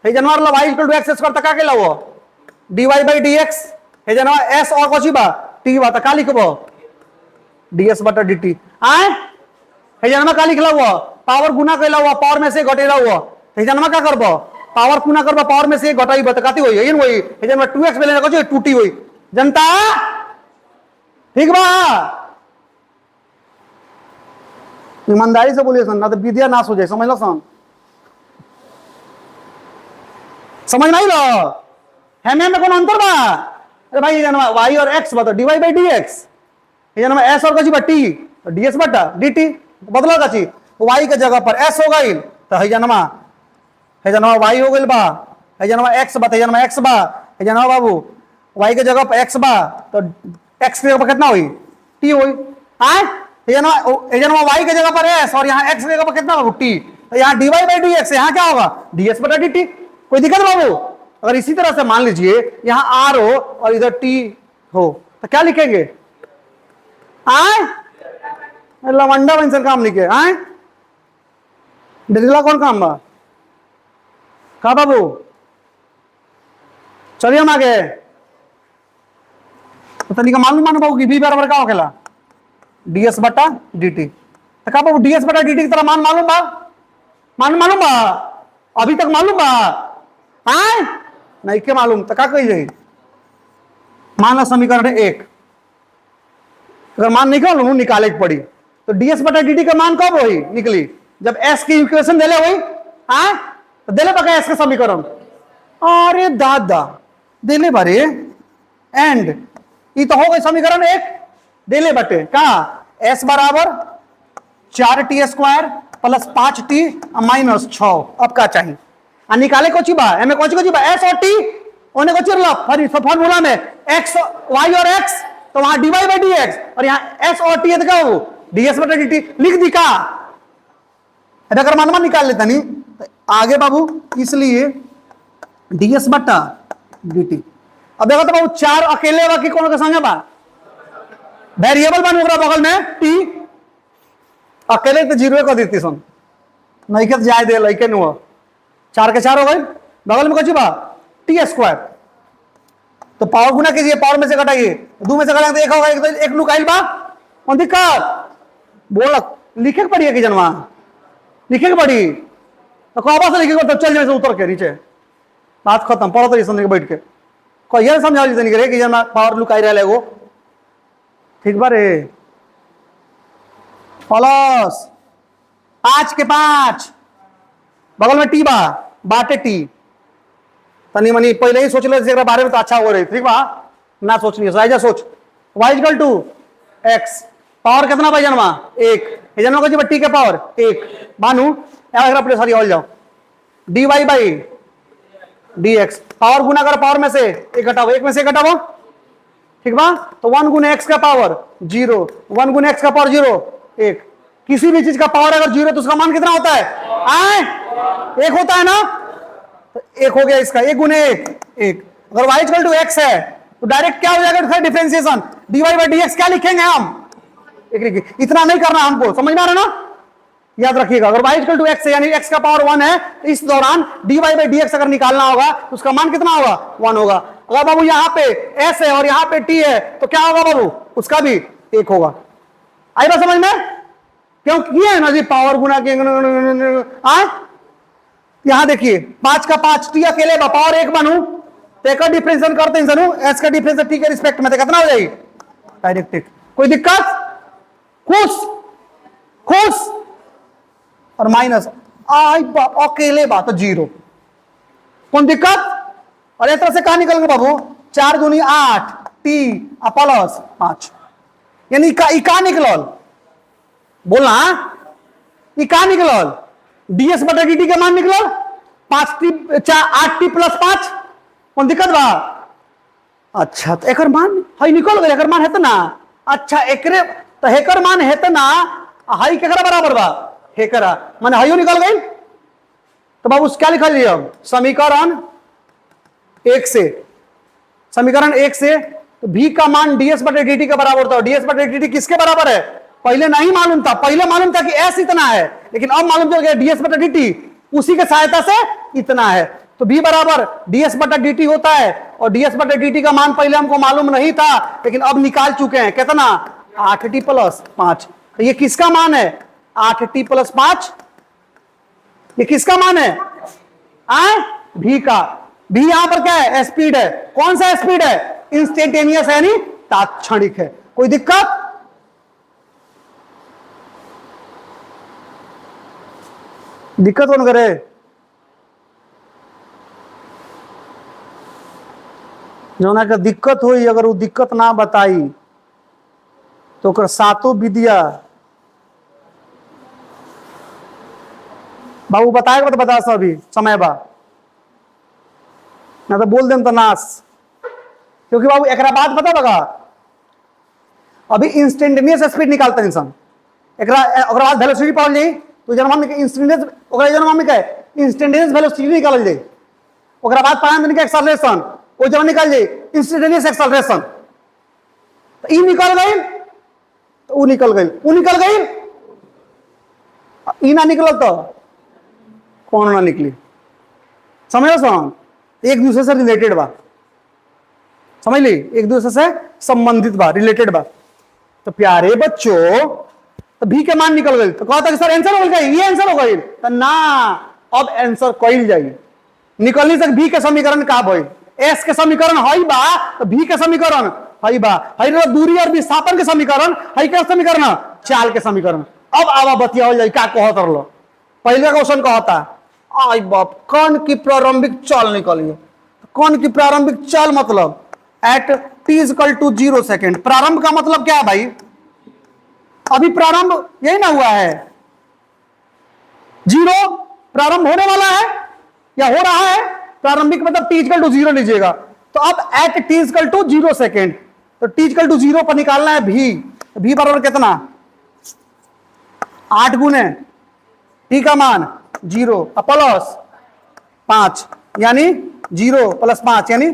नमा लो y equal to x square तक के लो dy बाई dx नमा s और कोची बा t बा तक लिखबो ds बटा dt नमा का लिखला हुआ पावर गुना कैला हुआ पावर में से घटेला हुआ तो जन्म क्या करबो पावर गुना करबो पावर में से घटाई बतकाती होई यही वही जन्म 2x बेले को टूटी हुई जनता ठीक बा ईमानदारी से बोलिए सन ना तो विद्या नाश हो जाए समझ लो सन समझ नहीं लो है में कौन अंतर बा अरे भाई जन्म y और x बता dy by dx ये जन्म s और कची टी तो ds बटा dt बदला कची y के जगह पर s हो गई तो है जन्म y हो गई बा है जन्म x बता जन्म x बा है जन्म बाबू y के जगह पर x बा तो x के जगह पर कितना हुई t हुई आए ये जन्म y के जगह पर s और यहाँ x के जगह पर कितना बाबू t तो यहाँ dy by dx यहाँ क्या होगा ds बटा dt कोई दिक्कत बाबू अगर इसी तरह से मान लीजिए यहां r हो और इधर t हो तो क्या लिखेंगे आए लवंडा बंसन काम लिखे आए डिजिटल कौन काम बा का बाबू चलिए हम आगे तो तनिक मालूम मानो बाबू कि v बराबर का होखेला ds बटा dt तो का बाबू ds बटा dt की तरह मान मालूम बा अभी तक मालूम बा आए नहीं के मालूम तो क्या कही जाए मान लो समीकरण 1 अगर मान निकाले पड़ी तो ds बटा dt का मान कब हुई निकली जब s की इक्वेशन देले हुई हाँ तो देले बका s का समीकरण अरे दादा देले बारे एंड ये तो हो गई समीकरण 1 देले बटे कहा s बराबर 4t² प्लस 5t माइनस 6 अब क्या चाहिए निकाले को चिबा एमे को चिबा s और t ओने को चिरला फॉर्मूला में x y और x तो वहां dy by dx और यहां s और t है तो क्या हो ds बटा dt लिख दी का अगर मानवा निकाल लेता नहीं तो आगे बाबू इसलिए ds बटा dt अब देखो तो बाबू चार अकेले बाकी कौन का संगे बा वेरिएबल बन ओकरा बगल में t अकेले तो 0 कर देती सन नहीं के जाय दे लइके नु 4 के 4 हो गए बगल में कची बा t² तो पावर गुना कीजिए पावर में से घटाइए 2 में से घटाएंगे तो 1 होगा एक तो 1 लुकाइल बा कौन दिक्कत बोल लिखे के पड़ी कि जन्मा लिखे के पड़ी तो कब से लिखे तो चल जाए से उतर के नीचे बात खत्म पढ़ो तो समझ के बैठ के को ये समझा ली करे कि जन्मा पावर लुकाई रहे एगो ठीक बा रे प्लस 5 के 5 बगल में टी बा बाटे टी तनी मनी पहले ही सोच ले बारे में तो अच्छा हो रही ठीक बा ना सोचनी है सोच y equal to x power कितना भाई जन्मा 1 ये जन्मा को टी के पावर 1 बानू अपने सॉरी ऑल जाओ dy बाई dx पावर गुना कर पावर में से 1 घटाओ 1 में से घटाओ ठीक बा तो 1 गुना x का पावर 0 1 गुना x का पावर 0 1 किसी भी चीज का पावर अगर 0 तो उसका मान कितना होता है आए 1 होता है ना तो 1 हो गया इसका 1 गुने 1 अगर y इक्वल टू x है तो डायरेक्ट क्या हो जाएगा डिफरेंशिएशन dy by dx क्या लिखेंगे हम इतना नहीं करना हमको समझ में आ रहा ना याद रखिएगा अगर y इक्वल टू x है यानी x का पावर 1 है तो इस दौरान dy by dx अगर निकालना होगा तो उसका मान कितना होगा 1 होगा अगर बाबू यहाँ पे s है और यहाँ पे t है तो क्या होगा बाबू उसका भी 1 होगा आई बात समझ में क्यों किया है ना जी पावर गुना के यहां देखिए 5 का 5 टी अकेले पावर 1 बनू तो एक डिफरेंशिएशन करते हैं एस का डिफरेंस टी के रिस्पेक्ट में तो कितना हो जाएगी डायरेक्ट कोई दिक्कत खुश खुश और माइनस आई अकेले बा तो 0 कौन दिक्कत और एक तरह से कहा निकल गए बाबू 4 दूनी 8 टी प्लस 5 यानी का निकलल बोला का निकलल ds बटा dt का मान निकलल 8t प्लस 5 कौन दिक्कत बा अच्छा तो एकर मान हई निकल गए एकर मान है ना अच्छा एकरे तो हेकर मान है ना हई केकरा बराबर बा हेकरा माने हईयो निकल गई तो बाबू क्या लिखा लिया समीकरण 1 से समीकरण 1 से तो v का मान ds बटे dt के बराबर था ds बटे dt किसके बराबर है पहले नहीं मालूम था पहले मालूम था कि s इतना है लेकिन अब मालूम चल गया ds बटा dt उसी के सहायता से इतना है तो v बराबर ds बटा dt होता है और ds बटा dt का मान पहले हमको मालूम नहीं था लेकिन अब निकाल चुके हैं कितना 8t प्लस 5 तो ये किसका मान है 8t प्लस 5 ये किसका मान है? भी का। भी यहां पर क्या है? स्पीड है। कौन सा स्पीड है? इंस्टेंटेनियस है, यानी तात्क्षणिक है। कोई दिक्कत? दिक्कत कौन करे? जो ना दिक्कत हुई, अगर वो दिक्कत ना बताई तो कर सातों विद्या बाबू बताएगा तो बता सो अभी समय बा, ना तो बोल दें तो नाश। क्योंकि बाबू एक बात बता लगा, अभी इंस्टेंटेनियस स्पीड निकालता है इंसान, एक बाद वेलोसिटी पावल जाए तो जन्म में इंस्टेंटेनियस, जन्म में क्या है? इंस्टेंटेनियस वेलोसिटी निकाल जाए। ओकरा बाद पानी के एक्सेलरेशन वो जब निकाल जाए इंस्टेंटेनियस एक्सेलरेशन। तो ई निकल गई तो वो निकल गई, वो निकल गई, ई ना निकल तो कौन ना निकली। समझ लो, एक दूसरे से रिलेटेड बा, समझ ली, एक दूसरे से संबंधित बा, रिलेटेड बा। तो प्यारे बच्चों, तो भी के मान निकल गई तो कहता कि सर आंसर हो गई, ये आंसर हो गई तो ना, अब आंसर कइल जाई। निकलनी से भी के समीकरण का भाई, एस के समीकरण हई बा, तो भी के समीकरण हई बा, हई दूरी और विस्थापन के समीकरण, हई के समीकरण चाल के समीकरण। अब आवा बतियाओ जाई का कहत रहो। पहले क्वेश्चन कहता आई बाप, कण की प्रारंभिक चाल निकालिए। कण की प्रारंभिक चाल मतलब एट t = 0 सेकेंड। प्रारंभ का मतलब क्या है भाई? अभी प्रारंभ यही ना हुआ है, 0 प्रारंभ होने वाला है या हो रहा है। प्रारंभिक मतलब t = 0 लीजिएगा। तो अब एट t = 0 सेकेंड, तो t = 0 पर निकालना है भी बराबर कितना? 8 गुने t का मान 0 प्लस 5, यानी 0 + 5 यानी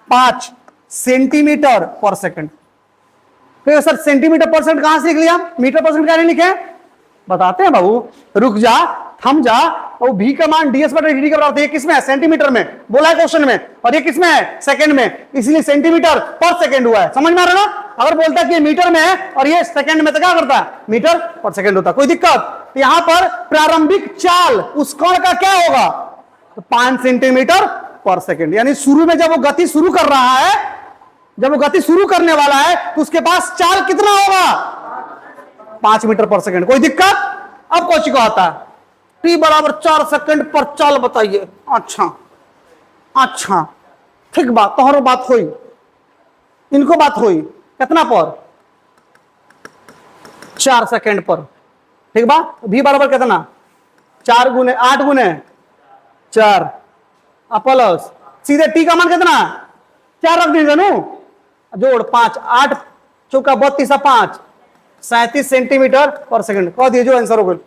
5 सेंटीमीटर पर सेकंड। तो सर सेंटीमीटर पर सेकंड कहां से लिख लिया? मीटर पर सेकंड क्या नहीं लिखे? बताते हैं बाबू, रुक जा, थम जा। और भी का मान ds/dt के बराबर है। किसमें है? सेंटीमीटर में बोला है क्वेश्चन में, और ये किसमें है? सेकंड में, इसलिए सेंटीमीटर पर सेकंड हुआ है। समझ में आ रहा ना? अगर बोलता कि मीटर में है और ये सेकंड में तो क्या करता? मीटर पर सेकंड होता। कोई दिक्कत? यहां पर प्रारंभिक चाल उस कण का क्या होगा? तो 5 सेंटीमीटर पर सेकंड। यानी शुरू में जब वो गति शुरू कर रहा है, जब वो गति शुरू करने वाला है, तो उसके पास चाल कितना होगा? 5 मीटर पर सेकंड। कोई दिक्कत? अब क्वेश्चन को आता है t = 4 सेकंड पर चाल बताइए। अच्छा ठीक बात, तोहरो बात हुई, इनको बात हुई कितना पर? 4 सेकंड पर। ठीक बा, भी बराबर कितना? 4 गुने 8 गुने 4 प्लस सीधे t का मान कितना? 4 रख दीजिए नु, जोड़ 5, 8 चौका 32 5 37 सेंटीमीटर पर सेकंड। कह दिए जो आंसर हो गया।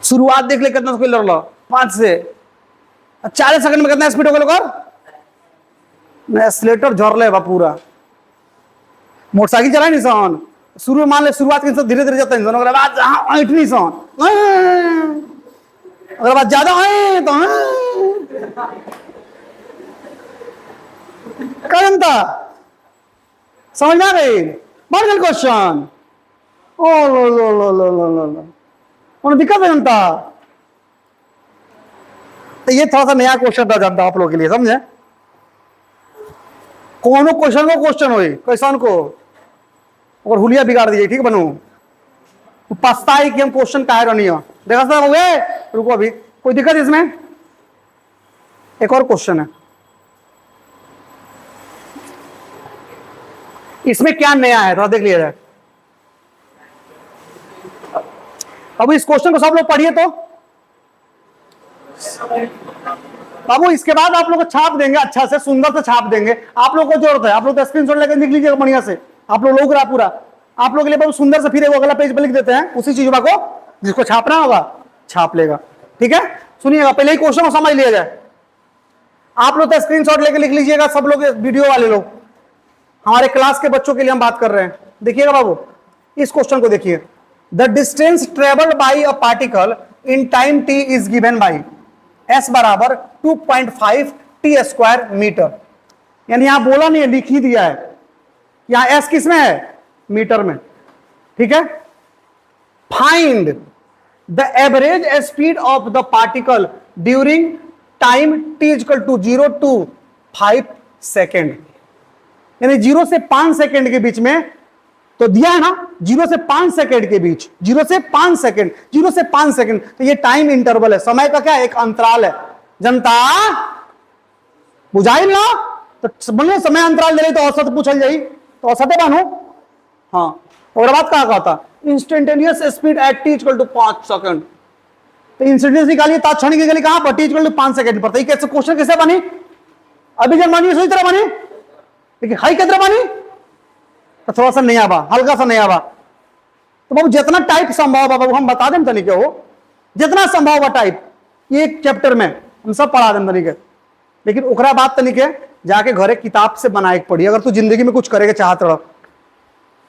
शुरुआत देख ले कितना स्पीड लड़ 5 से 40 सेकंड में कितना स्पीड हो गया? एक्सीलेटर झोर ले बा पूरा। मोटरसाइकिल चलाए नहीं सन, शुरू में मान ले शुरुआत के धीरे धीरे जाता है इंसान, अगर बाद ऐठ नहीं सन, अगर बाद ज्यादा है तो करता। समझ में आ गई? बढ़ गया क्वेश्चन। ओ लो उन्हें दिक्कत है जनता। तो ये थोड़ा सा नया क्वेश्चन था जनता आप लोगों के लिए, समझे? कोनो क्वेश्चन को क्वेश्चन हो कैसान को और हुलिया बिगाड़ दीजिए, ठीक बनू पछताई कि हम क्वेश्चन काहे रहनी हो। देखा सर हुए, रुको अभी, कोई दिक्कत इसमें? एक और क्वेश्चन है, इसमें क्या नया है थोड़ा देख लिया जाए। अब इस क्वेश्चन को सब लोग पढ़िए तो बाबू, इसके बाद आप लोग को छाप देंगे, अच्छा से सुंदर से छाप देंगे। आप लोग को जरूरत है, आप लोग तो स्क्रीनशॉट लेकर लिख लीजिएगा बढ़िया से। आप लोग रहा पूरा, आप लोग के लिए बहुत सुंदर से फिर वो अगला पेज पे लिख देते हैं, उसी चीज को जिसको छापना होगा छाप लेगा। ठीक है, सुनिएगा, पहले ही क्वेश्चन को समझ लिया जाए। आप लोग तो स्क्रीनशॉट लेकर लिख लीजिएगा, सब लोग वीडियो वाले लोग, हमारे क्लास के बच्चों के लिए हम बात कर रहे हैं। देखिएगा बाबू, इस क्वेश्चन को देखिए। The distance travelled by a particle in time t is given by s = 2.5 t² metre. यानी यहां बोला नहीं है, लिख ही दिया है। यहां s किस में है? मीटर में। ठीक है, find, the average speed of the particle during time t equal to 0 to 5 second, यानी 0 से 5 सेकेंड के बीच में तो दिया है ना, 0 से 5 सेकेंड के बीच, 0 से 5 सेकेंड, 0 से 5 सेकेंड, तो ये टाइम इंटरवल है, समय का क्या एक अंतराल है। जनता बुझाइल ना, तो बोलिए समय अंतराल दे तो औसत पूछल जाई, तो औसत बानो। हाँ, और बात कहा कहता instantaneous speed at t equal to 5 second, तो इंस्टेंटेनियस निकालिए तात्क्षणिक निकालिए कहां पर, t इक्वल टू 5 सेकेंड पर। कैसे क्वेश्चन कैसे बनी, अभी जब मानिए सही तरह बनी, लेकिन हाई कितना बनी तो थोड़ा सा नहीं आवा, हल्का सा नहीं आवा। तो बाबू जितना टाइप संभव बाबू हम बता दें तरीके हो, जितना संभव हुआ टाइप एक चैप्टर में हम सब पढ़ा दें तरीके, लेकिन ओकरा बात तरीके जाके घरे किताब से बनाए पड़ी। अगर तू जिंदगी में कुछ करेगा चाहत रहा,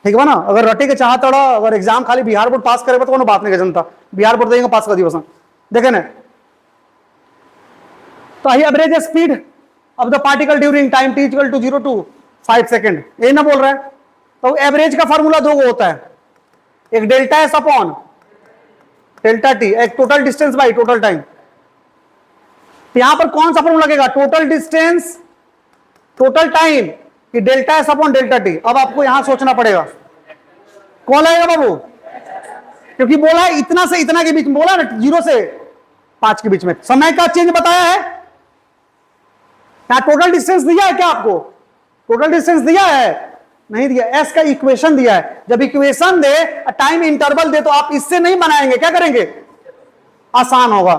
ठीक है ना, अगर रटे के चाहत रहा, अगर एग्जाम खाली बिहार बोर्ड पास करेगा तो कोनो बात नहीं, जनता बिहार बोर्ड देंगे पास कर दिवस देखे ना। तो average speed of the particle during time t equal to 0 to 5 second, यही ना बोल रहा है। तो एवरेज का फॉर्मूला दो होता है, एक delta S upon delta T, एक total distance by total time. तो यहां पर कौन सा फॉर्मूला लगेगा, टोटल डिस्टेंस टोटल टाइम कि delta S upon delta T. अब आपको यहां सोचना पड़ेगा कौन लगेगा बाबू, क्योंकि बोला है इतना से इतना के बीच में, बोला ना 0 से 5 के बीच में, समय का चेंज बताया है। क्या टोटल डिस्टेंस दिया है क्या आपको, टोटल डिस्टेंस दिया है नहीं दिया, एस का इक्वेशन दिया है। जब इक्वेशन दे टाइम इंटरवल दे तो आप इससे नहीं बनाएंगे, क्या करेंगे, आसान होगा।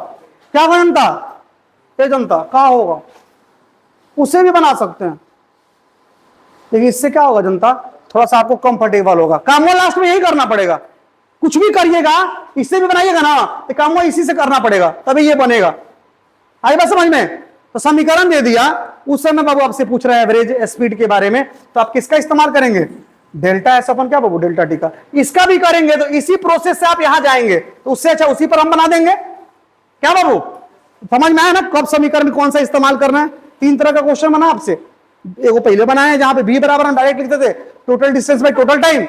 क्या जनता, ये जनता क्या होगा, उसे भी बना सकते हैं, लेकिन इससे क्या होगा जनता, थोड़ा सा आपको कंफर्टेबल होगा। काम लास्ट में यही करना पड़ेगा, कुछ भी करिएगा इससे भी बनाइएगा ना, तो काम इसी से करना पड़ेगा तभी ये बनेगा। आई बात समझ में। तो समीकरण दे दिया, उस समय बाबू आपसे पूछ रहा है एवरेज स्पीड के बारे में, तो आप किसका इस्तेमाल करेंगे, डेल्टा एस अपन क्या बाबू डेल्टा टी का। इसका भी करेंगे तो इसी प्रोसेस से आप यहां जाएंगे, तो उससे अच्छा उसी पर हम बना देंगे। क्या बाबू समझ में आया ना, कब समीकरण में कौन सा इस्तेमाल करना है। 3 तरह का क्वेश्चन बना आपसे, एगो पहले बनाया जहां पे v बराबर हम डायरेक्ट लिखते थे total distance by total time,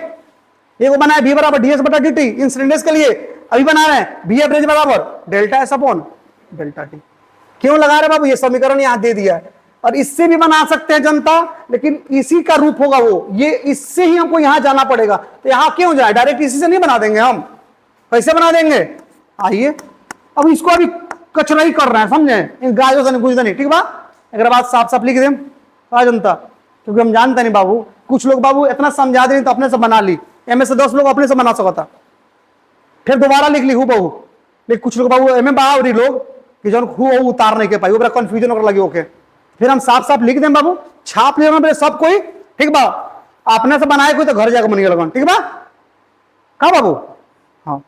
एगो बनाया v बराबर ds बटा dt इंस्टेंटेनियस के लिए, अभी बना रहे हैं v एवरेज बराबर delta S upon delta T. क्यों लगा रहे बाबू, ये समीकरण यहां दे दिया है, और इससे भी बना सकते हैं जनता, लेकिन इसी का रूप होगा वो, ये इससे ही हमको यहां जाना पड़ेगा। तो यहां क्यों जाए, डायरेक्ट इसी से नहीं बना देंगे हम, कैसे बना देंगे, आइए अब इसको अभी कचरा ही कर रहे हैं, समझे, गाजो से कुछ नहीं, ठीक बा। अगर बात साफ साफ लिख दें जनता, क्योंकि हम जानते नहीं बाबू, कुछ लोग बाबू इतना समझा दे तो अपने से बना ली, एम से 10 लोग अपने से बना सकता, फिर दोबारा लिख ली हूँ बहू, लेकिन कुछ लोग बाबू एम बावरी लोग कि जो हूँ उतार नहीं के पाई, वो कंफ्यूजन होकर लगे ओके, फिर हम साफ साफ लिख दें बाबू, छाप ले सब कोई, ठीक बा। अपने से बनाए कोई तो घर जाकर बनिए लगन, ठीक बा। कहा बाबू, हाँ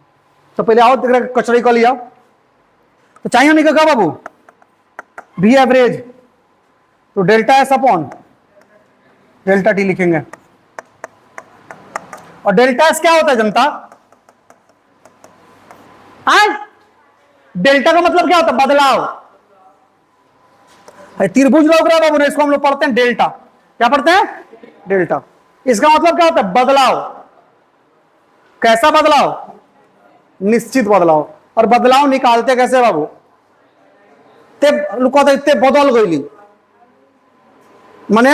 तो पहले आओ कचरे कर लिया, तो चाहिए नहीं क्या बाबू, भी एवरेज तो delta S upon delta T लिखेंगे। और डेल्टा एस क्या होता है जनता, डेल्टा का मतलब क्या होता है, बदलाव। त्रिभुज लोग रहा बाबू, इसको हम लोग पढ़ते हैं डेल्टा, क्या पढ़ते हैं, डेल्टा। इसका मतलब क्या होता है, बदलाव। कैसा बदलाव, निश्चित बदलाव। और बदलाव निकालते कैसे बाबू, इतने बदल गई, माने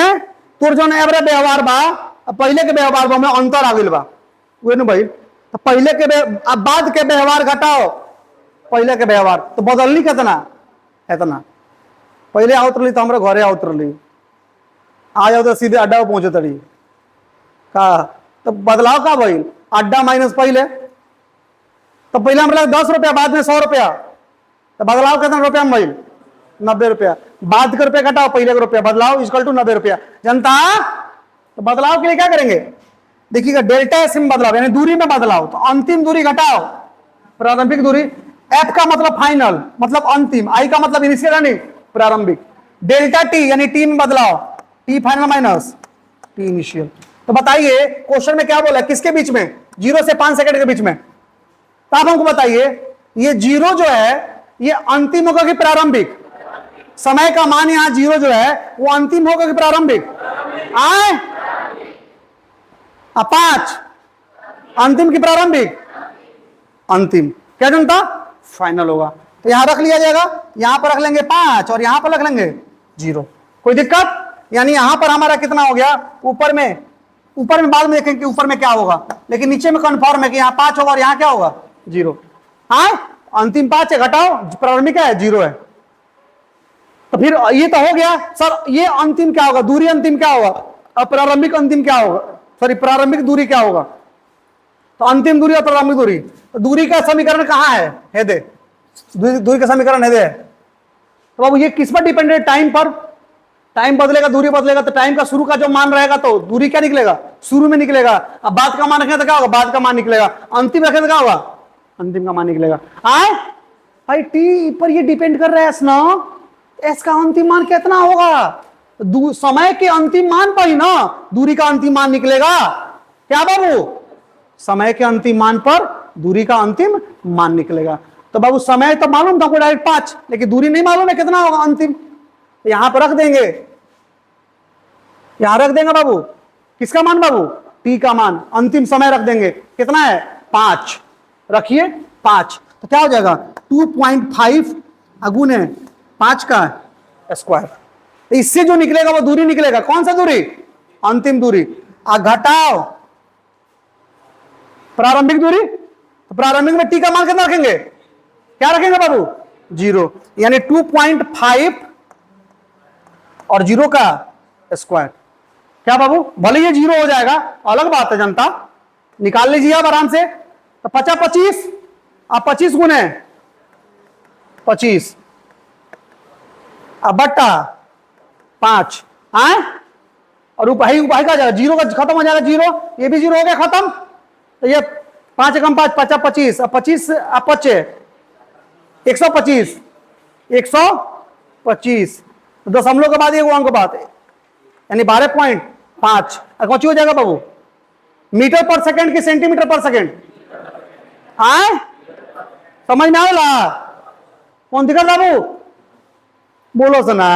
तोर जो एवरे व्यवहार बा पहले के व्यवहार में अंतर आ गई बा, भाई तो पहले के बाद के व्यवहार घटाओ पहले के व्यवहार, तो बदलनी कितना इतना, पहले आओ रही तो हमारे घरे आओ रही, आ जाओ तो सीधे अड्डा पहुंचे तड़ी का, तो बदलाव का भाई अड्डा माइनस पहले, तो पहले हमारे 10 रुपया बाद में 100 रुपया, तो बदलाव कितना रुपया में भाई 90 रुपया, बाद के रुपया घटाओ पहले के रुपया, बदलाव इक्वल टू 90 रुपया। जनता तो बदलाव के लिए क्या करेंगे, देखिएगा डेल्टा एस में बदलाव यानी दूरी में बदलाव, तो अंतिम दूरी घटाओ प्रारंभिक दूरी, एफ का मतलब फाइनल मतलब अंतिम, आई का मतलब इनिशियल यानी प्रारंभिक, डेल्टा टी यानी टी में बदलाव, T final minus T initial. तो बताइए क्वेश्चन में क्या बोला, किसके बीच में, 0 से 5 सेकंड के बीच में। तो आप हमको बताइए ये 0 जो है ये अंतिम होगा कि प्रारंभिक, समय का मान यहां 0 जो है वो अंतिम होगा कि प्रारंभिक, आए 5 अंतिम की प्रारंभिक, अंतिम। क्या जनता, फाइनल होगा। तो यहां रख लिया जाएगा, यहां पर रख लेंगे 5 और यहां पर रख लेंगे 0। कोई दिक्कत? यानी यहां पर हमारा कितना हो गया, ऊपर में बाद में देखेंगे कि ऊपर में क्या होगा, लेकिन नीचे में कंफर्म है कि यहां 5 होगा और यहां क्या होगा 0। हाँ, अंतिम 5 है, घटाओ, प्रारंभिक है 0 है। तो फिर ये तो हो गया सर, ये अंतिम क्या होगा, दूरी अंतिम क्या होगा, अब प्रारंभिक अंतिम क्या होगा, सॉरी प्रारंभिक दूरी क्या होगा। तो अंतिम दूरी और प्रारंभिक दूरी, तो दूरी का समीकरण कहां है दे, दूरी का समीकरण है दे। तो बाबू ये किस पर डिपेंड है, टाइम पर। टाइम बदलेगा दूरी बदलेगा, तो टाइम का शुरू का जो मान रहेगा तो दूरी क्या निकलेगा, शुरू में निकलेगा। अब बाद का मान रखें तो क्या होगा, बाद का मान निकलेगा। अंतिम रखें तो क्या होगा, अंतिम का मान निकलेगा। आए भाई टी पर ये डिपेंड कर रहा है एस ना, एस का अंतिम मान कितना होगा, समय के अंतिम मान पर ही ना दूरी का अंतिम मान निकलेगा। क्या बाबू, समय के अंतिम मान पर दूरी का अंतिम मान निकलेगा। तो बाबू समय तो मालूम था डायरेक्ट 5, लेकिन दूरी नहीं मालूम है कितना होगा अंतिम। यहां पर रख देंगे, यहां रख देंगे बाबू, किसका मान बाबू, टी का मान, अंतिम समय रख देंगे, कितना है 5, रखिए 5। तो क्या हो जाएगा 2.5 अगुने 5 का स्क्वायर। इससे जो निकलेगा वो दूरी निकलेगा, कौन सा दूरी, अंतिम दूरी। घटाओ प्रारंभिक दूरी, तो प्रारंभिक में टी का मान कितना रखेंगे, क्या रखेंगे बाबू 0, यानी 2.5 और 0 का स्क्वायर। क्या बाबू, भले ये 0 हो जाएगा, अलग बात है जनता, निकाल लीजिए आप आराम से। तो 50 25, अब 25 गुने 25 अब बट्टा 5 आए, और उपाही का जाएगा 0 का खत्म हो जाएगा 0, ये भी 0 हो गया खत्म। तो ये 5 एकम 5 50 25, अब 25 अब 25 125 125, दशमलव के बाद एक अंक बाद यानी 12.5 कौन हो जाएगा बाबू, मीटर पर सेकंड की सेंटीमीटर पर सेकंड। आए समझ में आएगा, कौन दिक्कत बाबू, बोलो सुना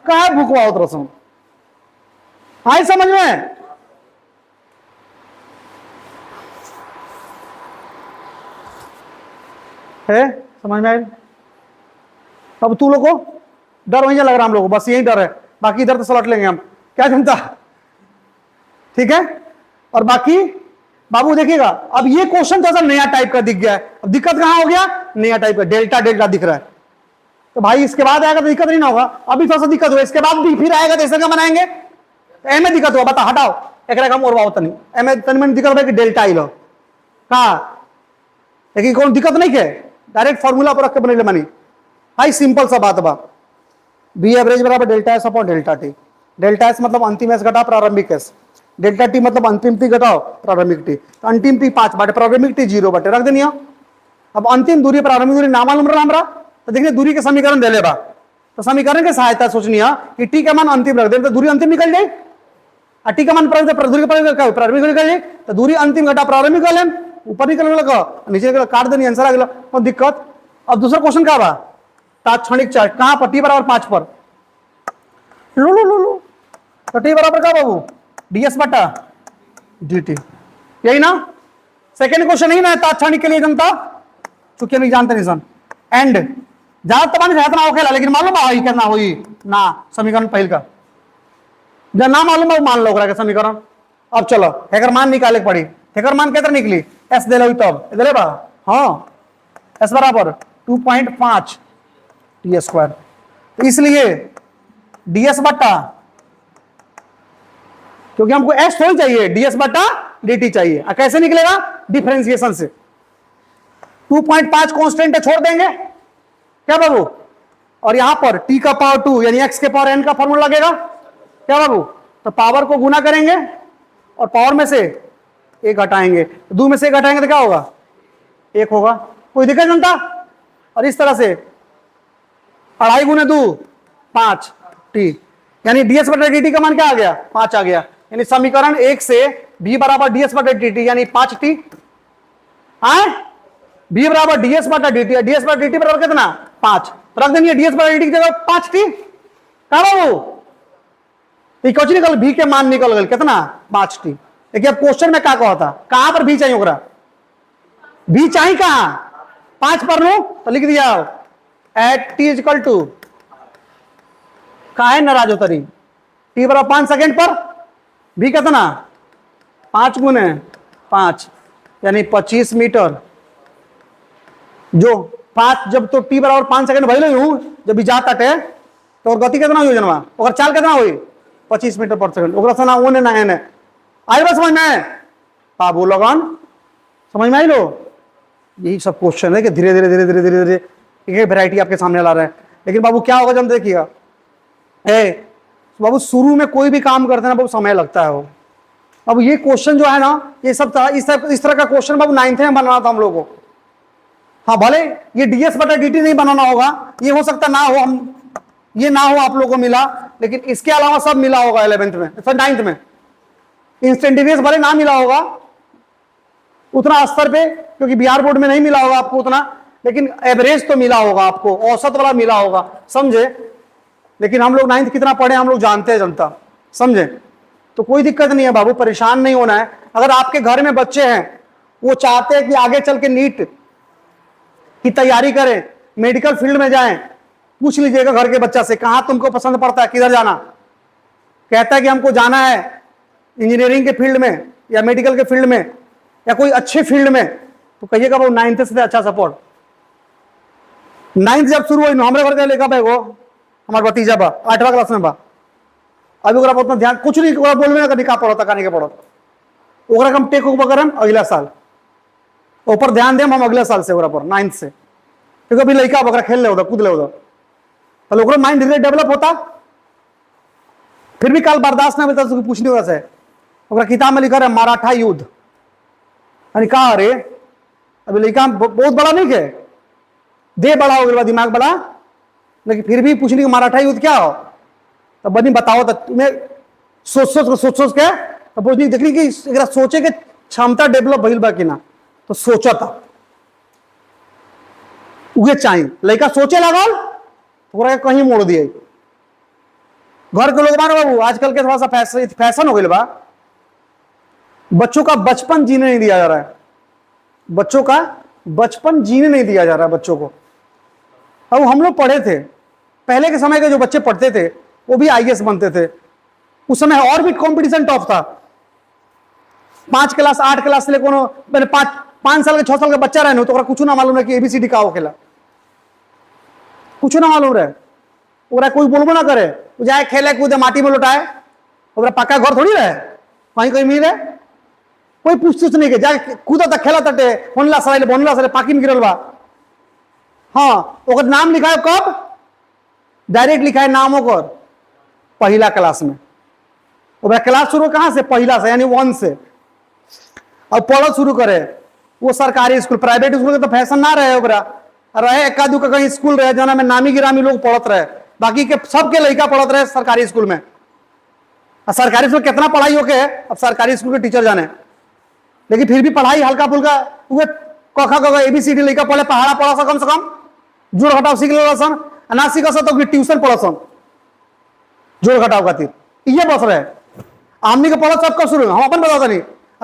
कहा भूखवा उतर सुन, आए समझ में। है समझ में आए। अब तू लोग को डर वहीं लग रहा, हम लोग बस यही डर है, बाकी इधर तो सलट लेंगे हम, क्या चिंता, ठीक है। और बाकी बाबू देखिएगा, अब ये क्वेश्चन थोड़ा सा नया टाइप का दिख गया है। अब दिक्कत कहां हो गया, नया टाइप का डेल्टा डेल्टा दिख रहा है। तो भाई इसके बाद आएगा तो दिक्कत नहीं ना होगा, अभी थोड़ा सा दिक्कत हुआ, इसके बाद भी फिर आएगा तो ऐसे क्या बनाएंगे। एम में दिक्कत हुआ, बता हटाओ एक रकम और बात नहीं, एम में तन में दिक्कत है कि डेल्टा ही लो कहा, लेकिन कौन दिक्कत नहीं है, डायरेक्ट फॉर्मूला पर रख के बने मानी भाई, सिंपल सा बात बा, बी एवरेज बराबर delta S upon delta T. Delta S मतलब अंतिम एस घटा प्रारंभिक एस, डेल्टा टी मतलब अंतिम टी घटाओ प्रारंभिक टी। तो अंतिम टी 5 बाटे, प्रारंभिक टी 0 बाटे, रख देनी। अब अंतिम दूरी प्रारंभिक दूरी ना मालूम रहा हमरा, तो देखिए दूरी के समीकरण दे लेबा, तो समीकरण के सहायता सोचनी है कि टी का मान अंतिम रख दे, तो दूरी अंतिम निकल जाए, और टी का मान प्रारंभिक निकल जाए, तो दूरी अंतिम घटा प्रारंभिक कर लें, ऊपर निकलने लगा नीचे निकल काट देनी, आंसर आ गया, कोई दिक्कत। अब दूसरा क्वेश्चन क्या बा, तात्क्षणिक चार्ज कहां पर, टी बराबर 5 पर, लो लो लो लो, तो टी बराबर क्या बाबू ds बटा dt, यही ना। सेकेंड क्वेश्चन ही ना तात्क्षणिक के लिए जनता, चूंकि नहीं जानते नहीं सन, एंड ज्यादा तो मानी ना हो खेला, लेकिन मालूम है कितना हुई ना समीकरण पहल का, जब ना मालूम है मान लो समीकरण। अब चलो हेकर मान निकाले पड़ी, हेकर मान कितना निकली, एस दे लो तब दे बा, हाँ एस बराबर 2.5 टी स्क्वायर, इसलिए ds बट्टा, क्योंकि हमको s थोड़ी चाहिए, ds बट्टा dt चाहिए। कैसे निकलेगा, डिफरेंशिएशन से। 2.5 कांस्टेंट छोड़ देंगे क्या बाबू, और यहां पर t का पावर 2 यानी x के पावर n का फॉर्मूला लगेगा क्या बाबू, तो पावर को गुना करेंगे और पावर में से एक घटाएंगे, 2 में से 1 घटाएंगे तो क्या होगा 1 होगा, कोई दिक्कत नहीं था। और इस तरह से 2.5 गुने 2 5 टी, यानी ds बटा dt का मान क्या आ गया 5 आ गया, यानी समीकरण 1 से b बराबर ds बटा dt यानी 5 टी, b बराबर ds बटा dt, ds बटा dt बराबर कितना 5, रख देंगे ds बटा dt की जगह 5 टी, कहा बाबू कुछ निकल, b के मान निकल गए कितना 5 टी। देखिए अब क्वेश्चन में क्या कहा था, कहां पर b चाहिए ओकरा, b चाहिए कहां 5 पर लू तो लिख दिया एट टी इजकल टू का है नाराज होता रही टी बराबर 5 सेकेंड पर भी कितना 5 गुने 5 यानी 25 मीटर। जो 5 जब तो टी बराबर 5 सेकेंड भले हूं जब भी जाता टे तो गति कितना हुई जनवा और चाल कितना हुई 25 मीटर पर सेकंड ओकरा से ना ओने ना एने आई बस समझ में बाबू लगन समझ में आई लो। यही सब क्वेश्चन है कि धीरे धीरे धीरे धीरे धीरे धीरे एक वैरायटी आपके सामने ला रहा है। लेकिन बाबू क्या होगा जब देखिएगा बाबू शुरू में कोई भी काम करते हैं ना बाबू समय लगता है वो। अब ये क्वेश्चन जो है ना ये सब इस तरह का क्वेश्चन बाबू 9th में बनाना था हम लोगों को। हाँ भले ये डीएस बटा डीटी नहीं बनाना होगा ये हो सकता ना हो हम ये ना हो आप लोगों को मिला लेकिन इसके अलावा सब मिला होगा 11th में 9th में। इंस्टेंटेनियस भले ना मिला होगा उतना स्तर पे क्योंकि बिहार बोर्ड में नहीं मिला होगा आपको उतना लेकिन एवरेज तो मिला होगा आपको औसत वाला मिला होगा समझे। लेकिन हम लोग 9th कितना पढ़े हम लोग जानते हैं जनता समझे। तो कोई दिक्कत नहीं है बाबू परेशान नहीं होना है। अगर आपके घर में बच्चे हैं वो चाहते हैं कि आगे चल के नीट की तैयारी करें मेडिकल फील्ड में जाएं पूछ लीजिएगा घर के बच्चा से कहां तुमको पसंद पड़ता है किधर जाना कहता है कि हमको जाना है इंजीनियरिंग के फील्ड में या मेडिकल के फील्ड में या कोई अच्छे फील्ड में तो कहिएगा वो 9th से अच्छा सपोर्ट। 9th जब शुरू हुई हमारे घर का लेखा भाई वो हमारा भतीजा बा 8वां क्लास में बा अभी ओकरा उतना ध्यान कुछ नहीं बोलवे ना निकाह पढ़ता कहानी के पढ़ता ओकरा हम टेक ओवर करम अगला साल ऊपर ध्यान देम हम अगले साल से ओकरा पर 9th से क्योंकि अभी लड़का ओकरा खेल ले उधर कूद ले उधर तो ओकरा माइंड धीरे डेवलप होता फिर भी काल बर्दाश्त नहीं होता पूछने वजह से ओकरा किताब में लिखा है मराठा युद्ध यानी कहा अरे अभी लड़का बहुत बड़ा नहीं है दे बड़ा हो गया दिमाग बड़ा लेकिन फिर भी पूछने की मराठा युद्ध क्या हो तो बनी बताओ तो तुम्हें सोच के तो पूछनी देखनी कि सोचे के क्षमता डेवलप भइल बा कि ना तो सोचा था उगे चाहिए लड़का सोचे लगल तो कहीं मोड़ दिए घर के लोग मानो बाबू आजकल के थोड़ा सा फैशन हो गया बा बच्चों का बचपन जीने नहीं दिया जा रहा है बच्चों का बचपन जीने नहीं दिया जा रहा है बच्चों को। अब हम लोग पढ़े थे पहले के समय के जो बच्चे पढ़ते थे वो भी आईएएस बनते थे उस समय और भी कंपटीशन टफ था 5 क्लास 8 क्लास से लेकर मैंने 5 साल के 6 साल का बच्चा रहे तो कुछ ना मालूम है कि एबीसीडी का हो खेला कुछ ना मालूम रहे ओकरा कोई बोलबो ना करे जाए खेले कूदे माटी में लौटाए ओकरा पक्का घर थोड़ी रहे कहीं कहीं मिले कोई पूछ नहीं के जाए कूदा तक खेला तटे होनला सराइले बनला सरे पाकी में गिरल बा। हाँ ओकर नाम लिखा है कब डायरेक्ट लिखा है नाम ओकर पहला क्लास में ओकरा क्लास शुरू कहां से पहला से यानी 1 से और पढ़ शुरू करे वो सरकारी स्कूल प्राइवेट स्कूल के तो फैशन ना रहे ओकरा रहे एका दू कहीं स्कूल रहे जना में नामी गिरामी लोग पढ़त रहे बाकी के सबके लड़का पढ़त रहे सरकारी स्कूल में। सरकारी स्कूल कितना पढ़ाई होके अब सरकारी स्कूल के टीचर जाने लेकिन फिर भी पढ़ाई हल्का फुल्का उहे कखा कखा एबीसीडी लड़का पढ़े पहाड़ा पढ़ा सा कम से कम जोड़ घटाव सीख ले सन ना सीख तो ट्यूशन पढ़ सन जोड़ घटाव खातिर ये बस रहे आमनी के पढ़त सब कब शुरू हम अपन बताता नहीं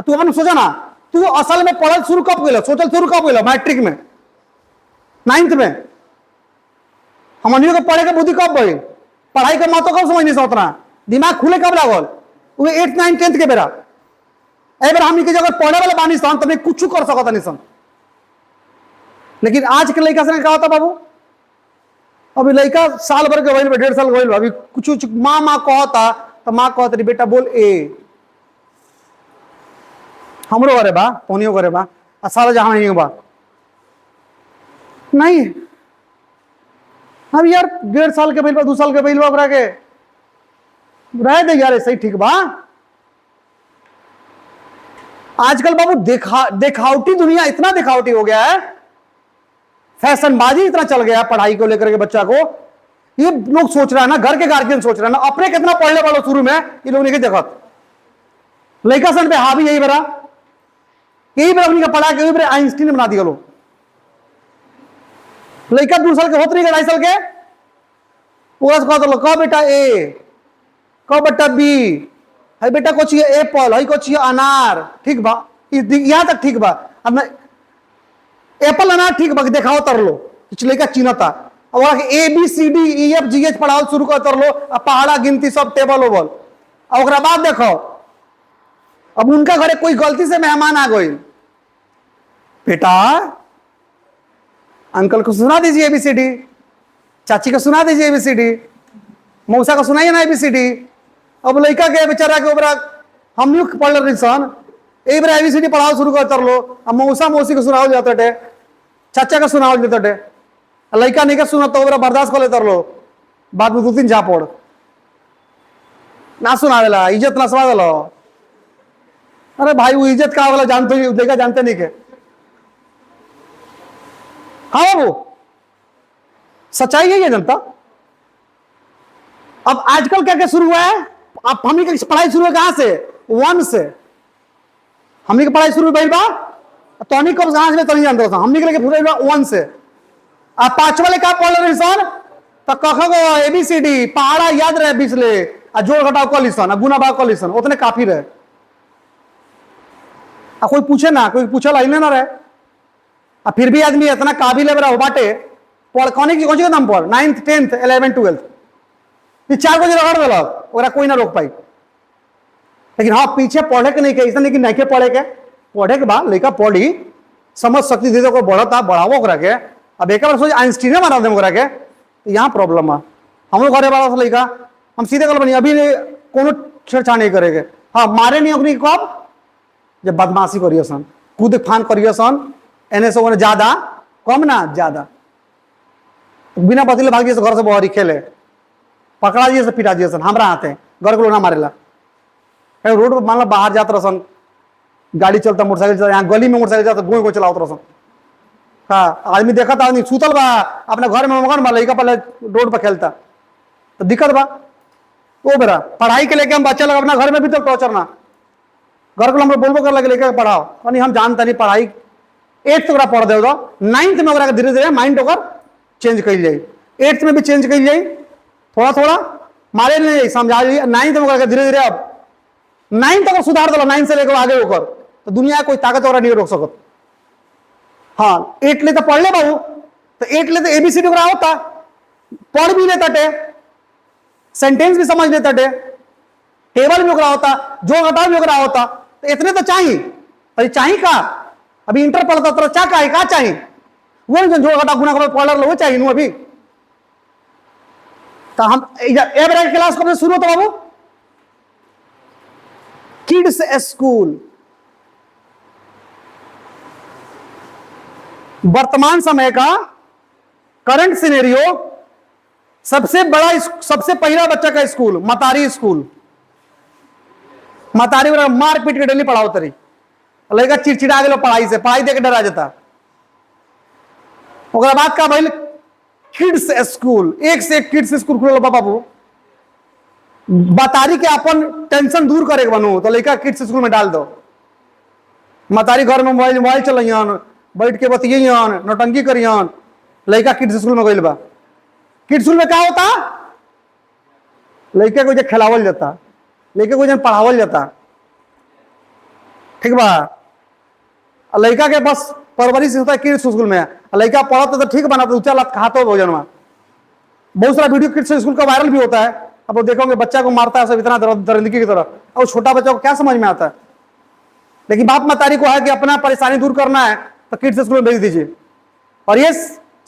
तू अपन सोचा ना तू असल में पढ़ल शुरू कब कैल सोचल शुरू कब कैल मैट्रिक में 9th में हमनियों को पढ़े के बुद्धि कब बढ़ी पढ़ाई के महत्व कब समझ नहीं सा उतना दिमाग खुले कब लागल वो 8th 9th 10th के बेरा एबर हमनी के जगह पढ़े वाले बानी सन तब कुछ कर सकता नहीं सन। लेकिन आज के लड़का से क्या होता बाबू अभी लड़का साल भर के वही 1.5 साल गई अभी कुछ माँ माँ कहता तो माँ कहते रही बेटा बोल ए हमरो करे बा पोनियो करे बा सारा जहां नहीं बा नहीं अब यार 1.5 साल के बा 2 साल के बा ओकरा के रह दे यार सही ठीक बा। आजकल बाबू दिखावटी दुनिया इतना दिखावटी हो गया है फैशनबाजी इतना चल गया है पढ़ाई को लेकर के बच्चा को ये लोग सोच रहा है ना घर के गार्जियन सोच रहे हैं ना अपने कितना पढ़ने वालों शुरू में ये लोग नहीं देखा लड़का सन पे हावी यही बरा अपनी का पढ़ा के यही आइंस्टीन बना दिया लोग लड़का 2 साल के होते नहीं 2.5 साल के कह बेटा ए कह बेटा बी है बेटा को चाहिए एप्पल है को चाहिए अनार ठीक बा यहां तक ठीक बा अब एप्पल अनार ठीक बग देखाओ तर लो पिछले का चिन्हता अब A B C D E F G H पढ़ाओ शुरू कर तर लो पहाड़ा गिनती सब टेबल ओबल और बाद देखो अब उनका घरे कोई गलती से मेहमान आ गई, बेटा अंकल को सुना दीजिए एबीसीडी, चाची को सुना दीजिए एबीसीडी, मौसा को सुनाइए ना एबीसीडी। अब लड़का के बेचारा के ऊपर हम लोग पढ़ रहे सन एक बार एबीसीडी पढ़ाओ शुरू कर लो, अब मौसा मौसी को सुनाओ जाते टे, चाचा का सुनाओ देते टे, लड़का नहीं का सुना तो बर्दाश्त कर लेते लो, बाद में 2-3 झापड़ ना सुना देला, इज्जत ना सुना दिलो। अरे भाई वो इज्जत का वाला जानते देखा जानते नहीं के, हाँ वो सच्चाई है ये जनता। अब आजकल क्या क्या शुरू हुआ है, अब हम की पढ़ाई शुरू है कहां से, 1 से हमने की पढ़ाई शुरू भाई बा तो हमने कब कहां से तो नहीं जानते हम निकले के 1 से। अब 5 वाले का पढ़ रहे सर तो कख गो एबीसीडी पहाड़ा याद रहे बिचले आ जोड़ घटाव कर लिसन गुना भाग कर लिसन उतने काफी रहे। कोई पूछे ना, कोई पूछल ही ना रहे, अब फिर भी आदमी इतना काबिल है बड़ा बाटे पढ़ कौन सी नाम पढ़ 9th 10th 11th 12th 4 बजे रगड़ दिलक ओरा कोई ना रोक पाई। लेकिन हाँ पीछे पढ़े के नहीं के ऐसा नहीं कि नहीं पढ़े के बाद लड़का पढ़ी समझ शक्ति दे को बढ़ता बढ़ावो ओकरा के। अब एक बार सोच आइंस्टीन बना दे ओकरा के तो यहाँ प्रॉब्लम है। हम लोग घरे वाला लड़का हम सीधे कल बनी अभी कोनो छेड़छाड़ नहीं करेंगे, हाँ मारे नहीं अपनी कब जब बदमाशी करिए सन कूद फान करिए सन एने से ज्यादा कम ना ज्यादा बिना बतले भाग घर से बहरी खेले पकड़ा दिए से पिटा दिए सन हमारा हाथे घर को लोग ना मारेला। रोड पर मान लो बाहर जाते रसन गाड़ी चलता मोटरसाइकिल चलता यहाँ गली में मोटरसाइकिल चलता गोई गोई चलाते रसन, हाँ आदमी देखा था आदमी सुतल बा अपने घर में मगन बा लड़का पहले रोड पर खेलता तो दिक्कत बा। वो बेरा पढ़ाई के लेके हम बच्चा लोग अपना घर में भी तो टॉर्चर ना घर को हम लोग बोलबो कर लगे लेके पढ़ाओ यानी हम जानता नहीं पढ़ाई 8th तक पढ़ दे 9th में धीरे धीरे माइंड होकर चेंज कर जाए 8th में भी चेंज कर जाए थोड़ा थोड़ा मारे नहीं समझा लीजिए 9th में धीरे धीरे अब 9th तक सुधार दो 9th से लेकर आगे होकर तो दुनिया कोई ताकत वगैरह नहीं रोक सकत। हाँ 8 ले तो पढ़ ले बाबू तो 8 ले तो एबीसीडी वगैरह होता पढ़ भी लेता टे सेंटेंस भी समझ लेता टे टेबल भी वगैरह होता जो घटाव भी वगैरह होता तो इतने तो चाहिए अरे चाहिए का अभी इंटर पढ़ता तो क्या का चाहिए वो जो घटा गुना पढ़ लो वो चाहिए अभी तो हम एवरेज क्लास कब से शुरू होता बाबू किड्स स्कूल। वर्तमान समय का करंट सिनेरियो सबसे पहला बच्चा का स्कूल मतारी स्कूल मतारी मार पीट के डेली पढ़ाओ तरी लड़का चिड़चिड़ा गया पढ़ाई से पढ़ाई देकर डरा जाता। ओकरा बाद का भाई किड्स स्कूल एक से एक किड्स स्कूल खुले बाबू मतारी के अपन टेंशन दूर करे बनू तो लड़का किड्स स्कूल में डाल दो। मतारी घर में मोबाइल चलियन बैठ के बतियन नौटंकी करियन लड़का किड्स स्कूल में गइल बा। किड्स स्कूल में क्या होता लड़के को खिलावल जाता लड़के को पढ़ावल जाता ठीक बा। लड़का के बस परवरिश होता है किड्स स्कूल में लड़का पढ़ता तो ठीक बना तो ऊंचा लात खाता भोजन में बहुत सारा वीडियो किड्स स्कूल का वायरल भी होता है। अब वो देखोगे बच्चा को मारता है सब इतना दरिंदगी की तरह और छोटा बच्चा को क्या समझ में आता है। लेकिन बाप मतारी को है कि अपना परेशानी दूर करना है तो किड्स स्कूल में भेज दीजिए। और ये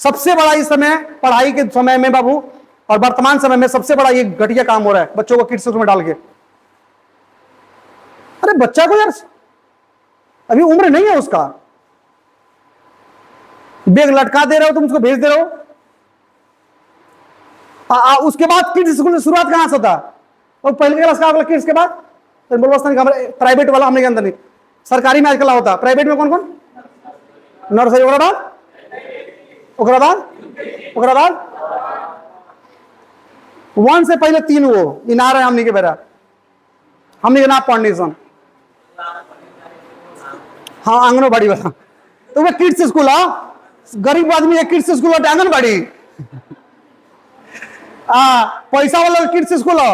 सबसे बड़ा इस समय पढ़ाई के समय में बाबू और वर्तमान समय में सबसे बड़ा ये घटिया काम हो रहा है बच्चों को किड्स स्कूल में डाल के। अरे बच्चा को यार अभी उम्र नहीं है उसका बैग लटका दे रहे हो तुम उसको भेज दे रहे हो। उसके बाद किड्स स्कूल में शुरुआत कहां से होता और पहले क्लास का अगला किड्स के बाद तो प्राइवेट वाला हमने के अंदर नहीं सरकारी में आजकल होता प्राइवेट में कौन कौन नर्सरी ओकरा बाद 1 से पहले 3 वो इनार है हमने के बेरा हमने के ना पढ़नी सन हाँ आंगनबाड़ी वाला तो वह किड्स स्कूल है गरीब आदमी है किड्स स्कूल है आंगनबाड़ी पैसा वाला किड्स स्कूल है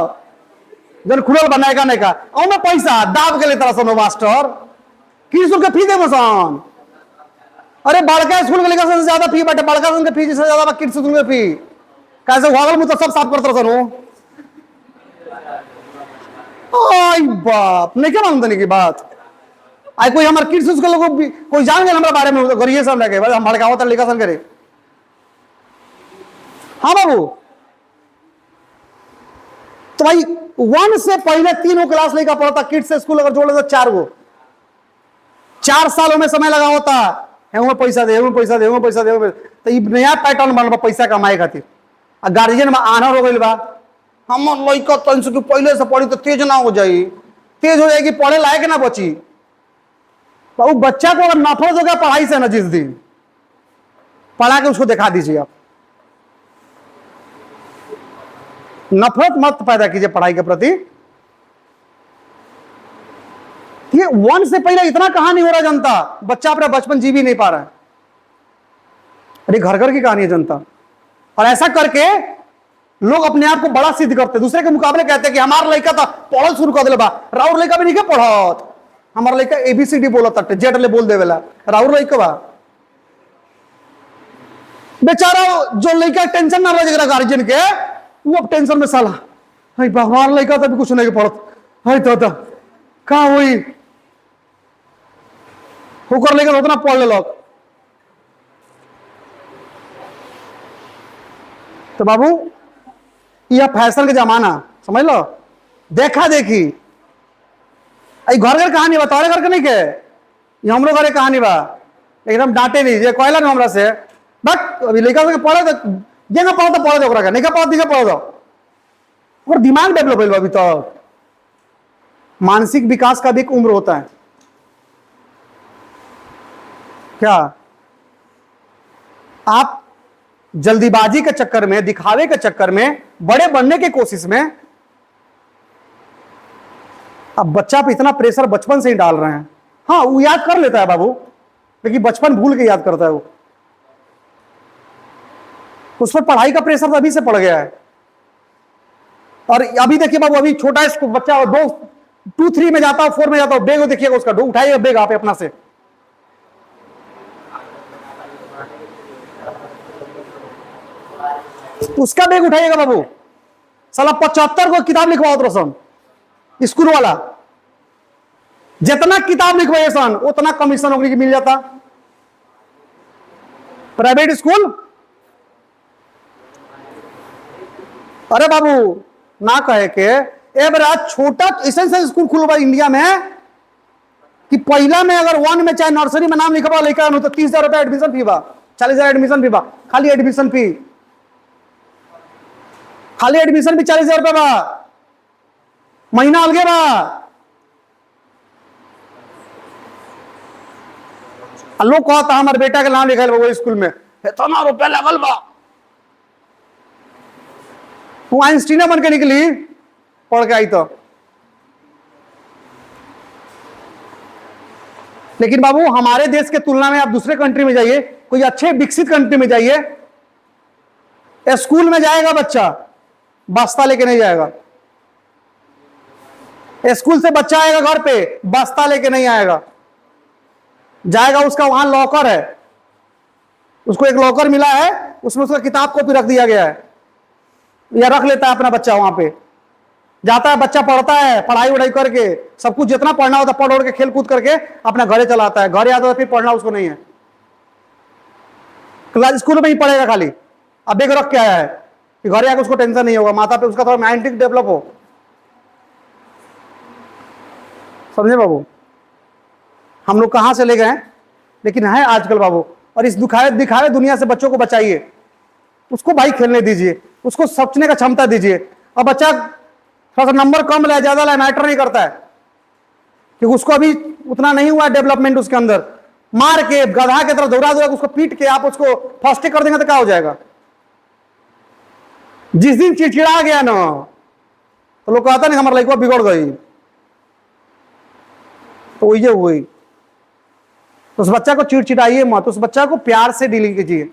जन खुलल बनाएगा नहीं का और मैं पैसा दाब के लेता सन मास्टर किड्स स्कूल के फी दे सन अरे बड़का स्कूल के लेकर ज्यादा फी बटे, बड़का स्कूल के फी से ज्यादा किड्स स्कूल के फी कैसे हुआ मुझे सब साफ करते रहो। आई बाप नहीं क्या मालूम नहीं की बात आई कोई हमारे किड्स स्कूल को कोई जान गए हमारे बारे में तो ये सब लगे हम भड़काओ तो लेकर सन करे। हाँ बाबू तो भाई 1 से पहले 3 क्लास लेकर पढ़ता किड्स स्कूल अगर जोड़ ले तो 4 गो 4 सालों में समय लगा होता है पैसा दे पैसा दे पैसा दे तो ये नया पैटर्न बन पैसा कमाए खातिर गार्जियन में आनर हो गई बा हम लड़का तन से पहले से पढ़ी तो तेज ना हो जाई, तेज हो जाएगी पढ़े लायक ना बची। तो बच्चा को अगर नफरत हो गया पढ़ाई से ना जिस दिन पढ़ा के उसको दिखा दीजिए आप, नफरत मत पैदा कीजिए पढ़ाई के प्रति। ये 1 से पहले इतना कहां नहीं हो रहा जनता, बच्चा अपना बचपन जी भी नहीं पा रहा है। अरे घर घर की कहानी है जनता, और ऐसा करके लोग अपने आप को बड़ा सिद्ध करते, दूसरे के मुकाबले कहते हैं कि हमारा लड़का था पढ़ल शुरू कर दिले बा, राउर लड़का भी नहीं क्या पढ़त, हमारा लड़का ABCD बोलता जेड ले बोल देवेला, राउर लड़का बा बेचारा जो लड़का टेंशन ना रहे गार्जियन के वो अब टेंशन में साला हमारा लड़का तो भी कुछ नहीं पढ़त है तो का हुई होकर लेकर उतना पढ़ ले लोग। तो बाबू यह फैशन का जमाना समझ लो, देखा देखी घर घर कहानी बा, तोरे घर के नहीं के ये हमरो घरे कहानी बा, एकदम डांटे नहीं जे कहला ना हमरा से बट अभी लड़का के पढ़े तो जेगा पढ़ो तो पढ़े दो ओकरा के नहीं का पढ़ो दिखे पढ़ो दो, और दिमाग डेवलप होइल अभी तो मानसिक विकास का भी एक उम्र होता है क्या। आप जल्दीबाजी के चक्कर में दिखावे के चक्कर में बड़े बनने की कोशिश में अब बच्चा पे इतना प्रेशर बचपन से ही डाल रहे हैं। हाँ वो याद कर लेता है बाबू, लेकिन बचपन भूल के याद करता है वो, उस पर पढ़ाई का प्रेशर तो अभी से पड़ गया है। और अभी देखिए बाबू अभी छोटा है बच्चा 2-3 में जाता हो 4 में जाता हो, बेग देखिएगा उसका, उठाइएगा बेग आप अपना से, उसका बेग उठाइएगा बाबू, साला 75 को किताब लिखवाओ तो रसन स्कूल वाला, जितना किताब लिखवाइए सन उतना कमीशन नौकरी की मिल जाता। प्राइवेट स्कूल अरे बाबू ना कहे के ए बड़ा छोटा ऐसा स्कूल खुलवा इंडिया में कि पहला में अगर 1 में चाहे नर्सरी में नाम लिखवा लेकर तो 30,000 रुपया एडमिशन फी बा, 40,000 एडमिशन फी बा, खाली एडमिशन फी, खाली एडमिशन भी 40,000 रुपया बा, महीना अलगे बा। लोग कहता हमारे बेटा के नाम लिखा वो स्कूल में इतना रुपया लगल बा, वो आइंस्टीन बन के निकली पढ़ के आई तो। लेकिन बाबू हमारे देश के तुलना में आप दूसरे कंट्री में जाइए, कोई अच्छे विकसित कंट्री में जाइए, स्कूल में जाएगा बच्चा बस्ता लेके नहीं जाएगा, स्कूल से बच्चा आएगा घर पे बस्ता लेके नहीं आएगा, जाएगा उसका वहां लॉकर है, उसको एक लॉकर मिला है उसमें उसका किताब कॉपी रख दिया गया है, या रख लेता है अपना बच्चा वहां पे, जाता है बच्चा पढ़ता है, पढ़ाई वढ़ाई करके सब कुछ जितना पढ़ना होता पढ़ उड़ के खेल कूद करके अपना घरे चलाता है, घर आता है फिर पढ़ना उसको नहीं है, क्लास स्कूल में ही पढ़ेगा खाली, अब बेग रख के आया है कि घरे आकर उसको टेंशन नहीं होगा, माता पे उसका थोड़ा माइंड डेवलप हो, समझे बाबू हम लोग कहां से ले गए, लेकिन है आजकल बाबू। और इस दिखावे दुनिया से बच्चों को बचाइए, उसको भाई खेलने दीजिए, उसको सोचने का क्षमता दीजिए। और बच्चा थोड़ा सा नंबर कम लाए ज्यादा लाए मैटर नहीं करता है, क्योंकि उसको अभी उतना नहीं हुआ डेवलपमेंट उसके अंदर, मार के गधा की तरह दौड़ा दौड़ा उसको पीट के आप उसको फर्स्ट कर देंगे तो क्या हो जाएगा। जिस दिन चिड़चिड़ा गया ना तो लोग कहता नहीं हमारा लड़का बिगड़ गई, तो ये हुई। तो उस बच्चा को चिड़चिड़ाइए मत, उस बच्चा को प्यार से डीलिंग कीजिए,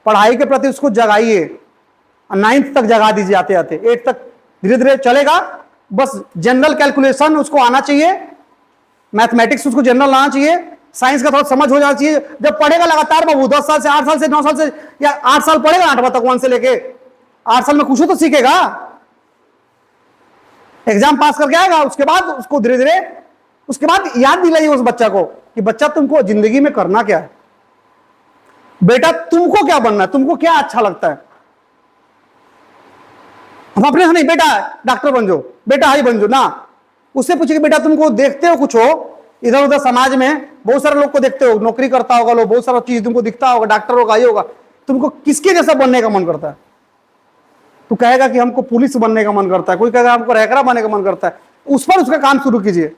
पढ़ाई के प्रति उसको जगाइए, 9th तक जगा दीजिए, आते आते 8 तक धीरे धीरे चलेगा, बस जनरल कैलकुलेशन उसको आना चाहिए, मैथमेटिक्स उसको जनरल आना चाहिए, साइंस का थोड़ा समझ हो जाना चाहिए। जब पढ़ेगा लगातार बाबू 10 साल से 8 साल से 9 साल से या 8 साल पढ़ेगा 8वां तक 1 से लेके 8 साल में कुछ तो सीखेगा, एग्जाम पास करके आएगा। उसके बाद उसको धीरे धीरे उसके बाद याद दिलाइए उस बच्चा को कि बच्चा तुमको जिंदगी में करना क्या है, बेटा तुमको क्या बनना है, तुमको क्या अच्छा लगता है। हम अपने से नहीं बेटा डॉक्टर बन जाओ, बेटा हाई बन जाओ ना, उससे पूछे कि बेटा तुमको देखते हो कुछ हो इधर उधर समाज में, बहुत सारे लोग को देखते हो, नौकरी करता होगा लोग, बहुत सारा चीज तुमको दिखता होगा, डॉक्टर होगा ये होगा, तुमको किसके जैसा बनने का मन करता है। तू कहेगा कि हमको पुलिस बनने का मन करता है, कोई कहेगा हमको रैकरा बनने का मन करता है, उस पर उसका काम शुरू कीजिए,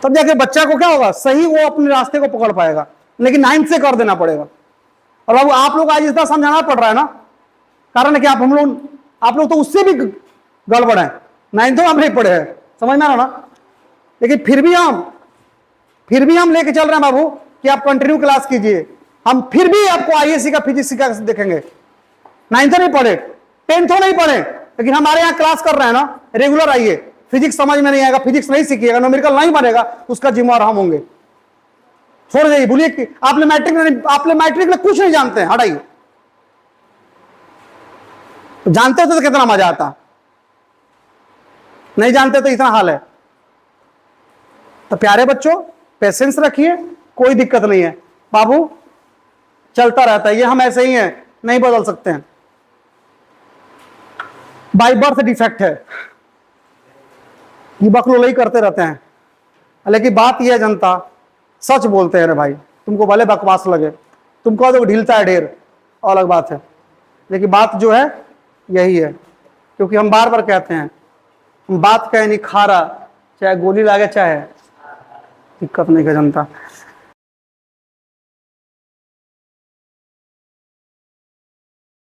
तब जाके बच्चा को क्या होगा, सही वो अपने रास्ते को पकड़ पाएगा। लेकिन 9th से कर देना पड़ेगा। और बाबू आप लोग आज इतना समझाना पड़ रहा है ना, कारण है कि आप लोग तो उससे भी गड़बड़ है, 9th आप नहीं पढ़े हैं, समझ में आ रहा ना। लेकिन फिर भी हम लेके चल रहे हैं बाबू कि आप कंटिन्यू क्लास कीजिए, हम फिर भी आपको आईएससी का फिजिक्स का देखेंगे। 9th नहीं पढ़े, 10th नहीं पढ़े, लेकिन हमारे यहाँ क्लास कर रहे हैं ना, रेगुलर आइए। फिजिक्स समझ में नहीं आएगा, फिजिक्स नहीं सीखिएगा, न्यूमेरिकल नहीं बनेगा, उसका जिम्मेवार हम होंगे। छोड़ जाइए, बोलिए कि आपने मैट्रिक में कुछ नहीं जानते हैं, हटाइए। तो जानते थे तो कितना मजा आता, नहीं जानते तो इतना हाल है। तो प्यारे बच्चों पेशेंस रखिए, कोई दिक्कत नहीं है बाबू, चलता रहता है, ये हम ऐसे ही हैं, नहीं बदल सकते हैं, बाय बर्थ डिफेक्ट है, ये बकलोल करते रहते हैं। लेकिन बात यह है जनता सच बोलते हैं रे भाई, तुमको भले बकवास लगे, तुमको तो ढीलता है ढेर, अलग बात है, लेकिन बात जो है यही है। क्योंकि हम बार बार कहते हैं, हम बात कहे नहीं खारा, चाहे गोली लागे चाहे दिक्कत नहीं है जनता।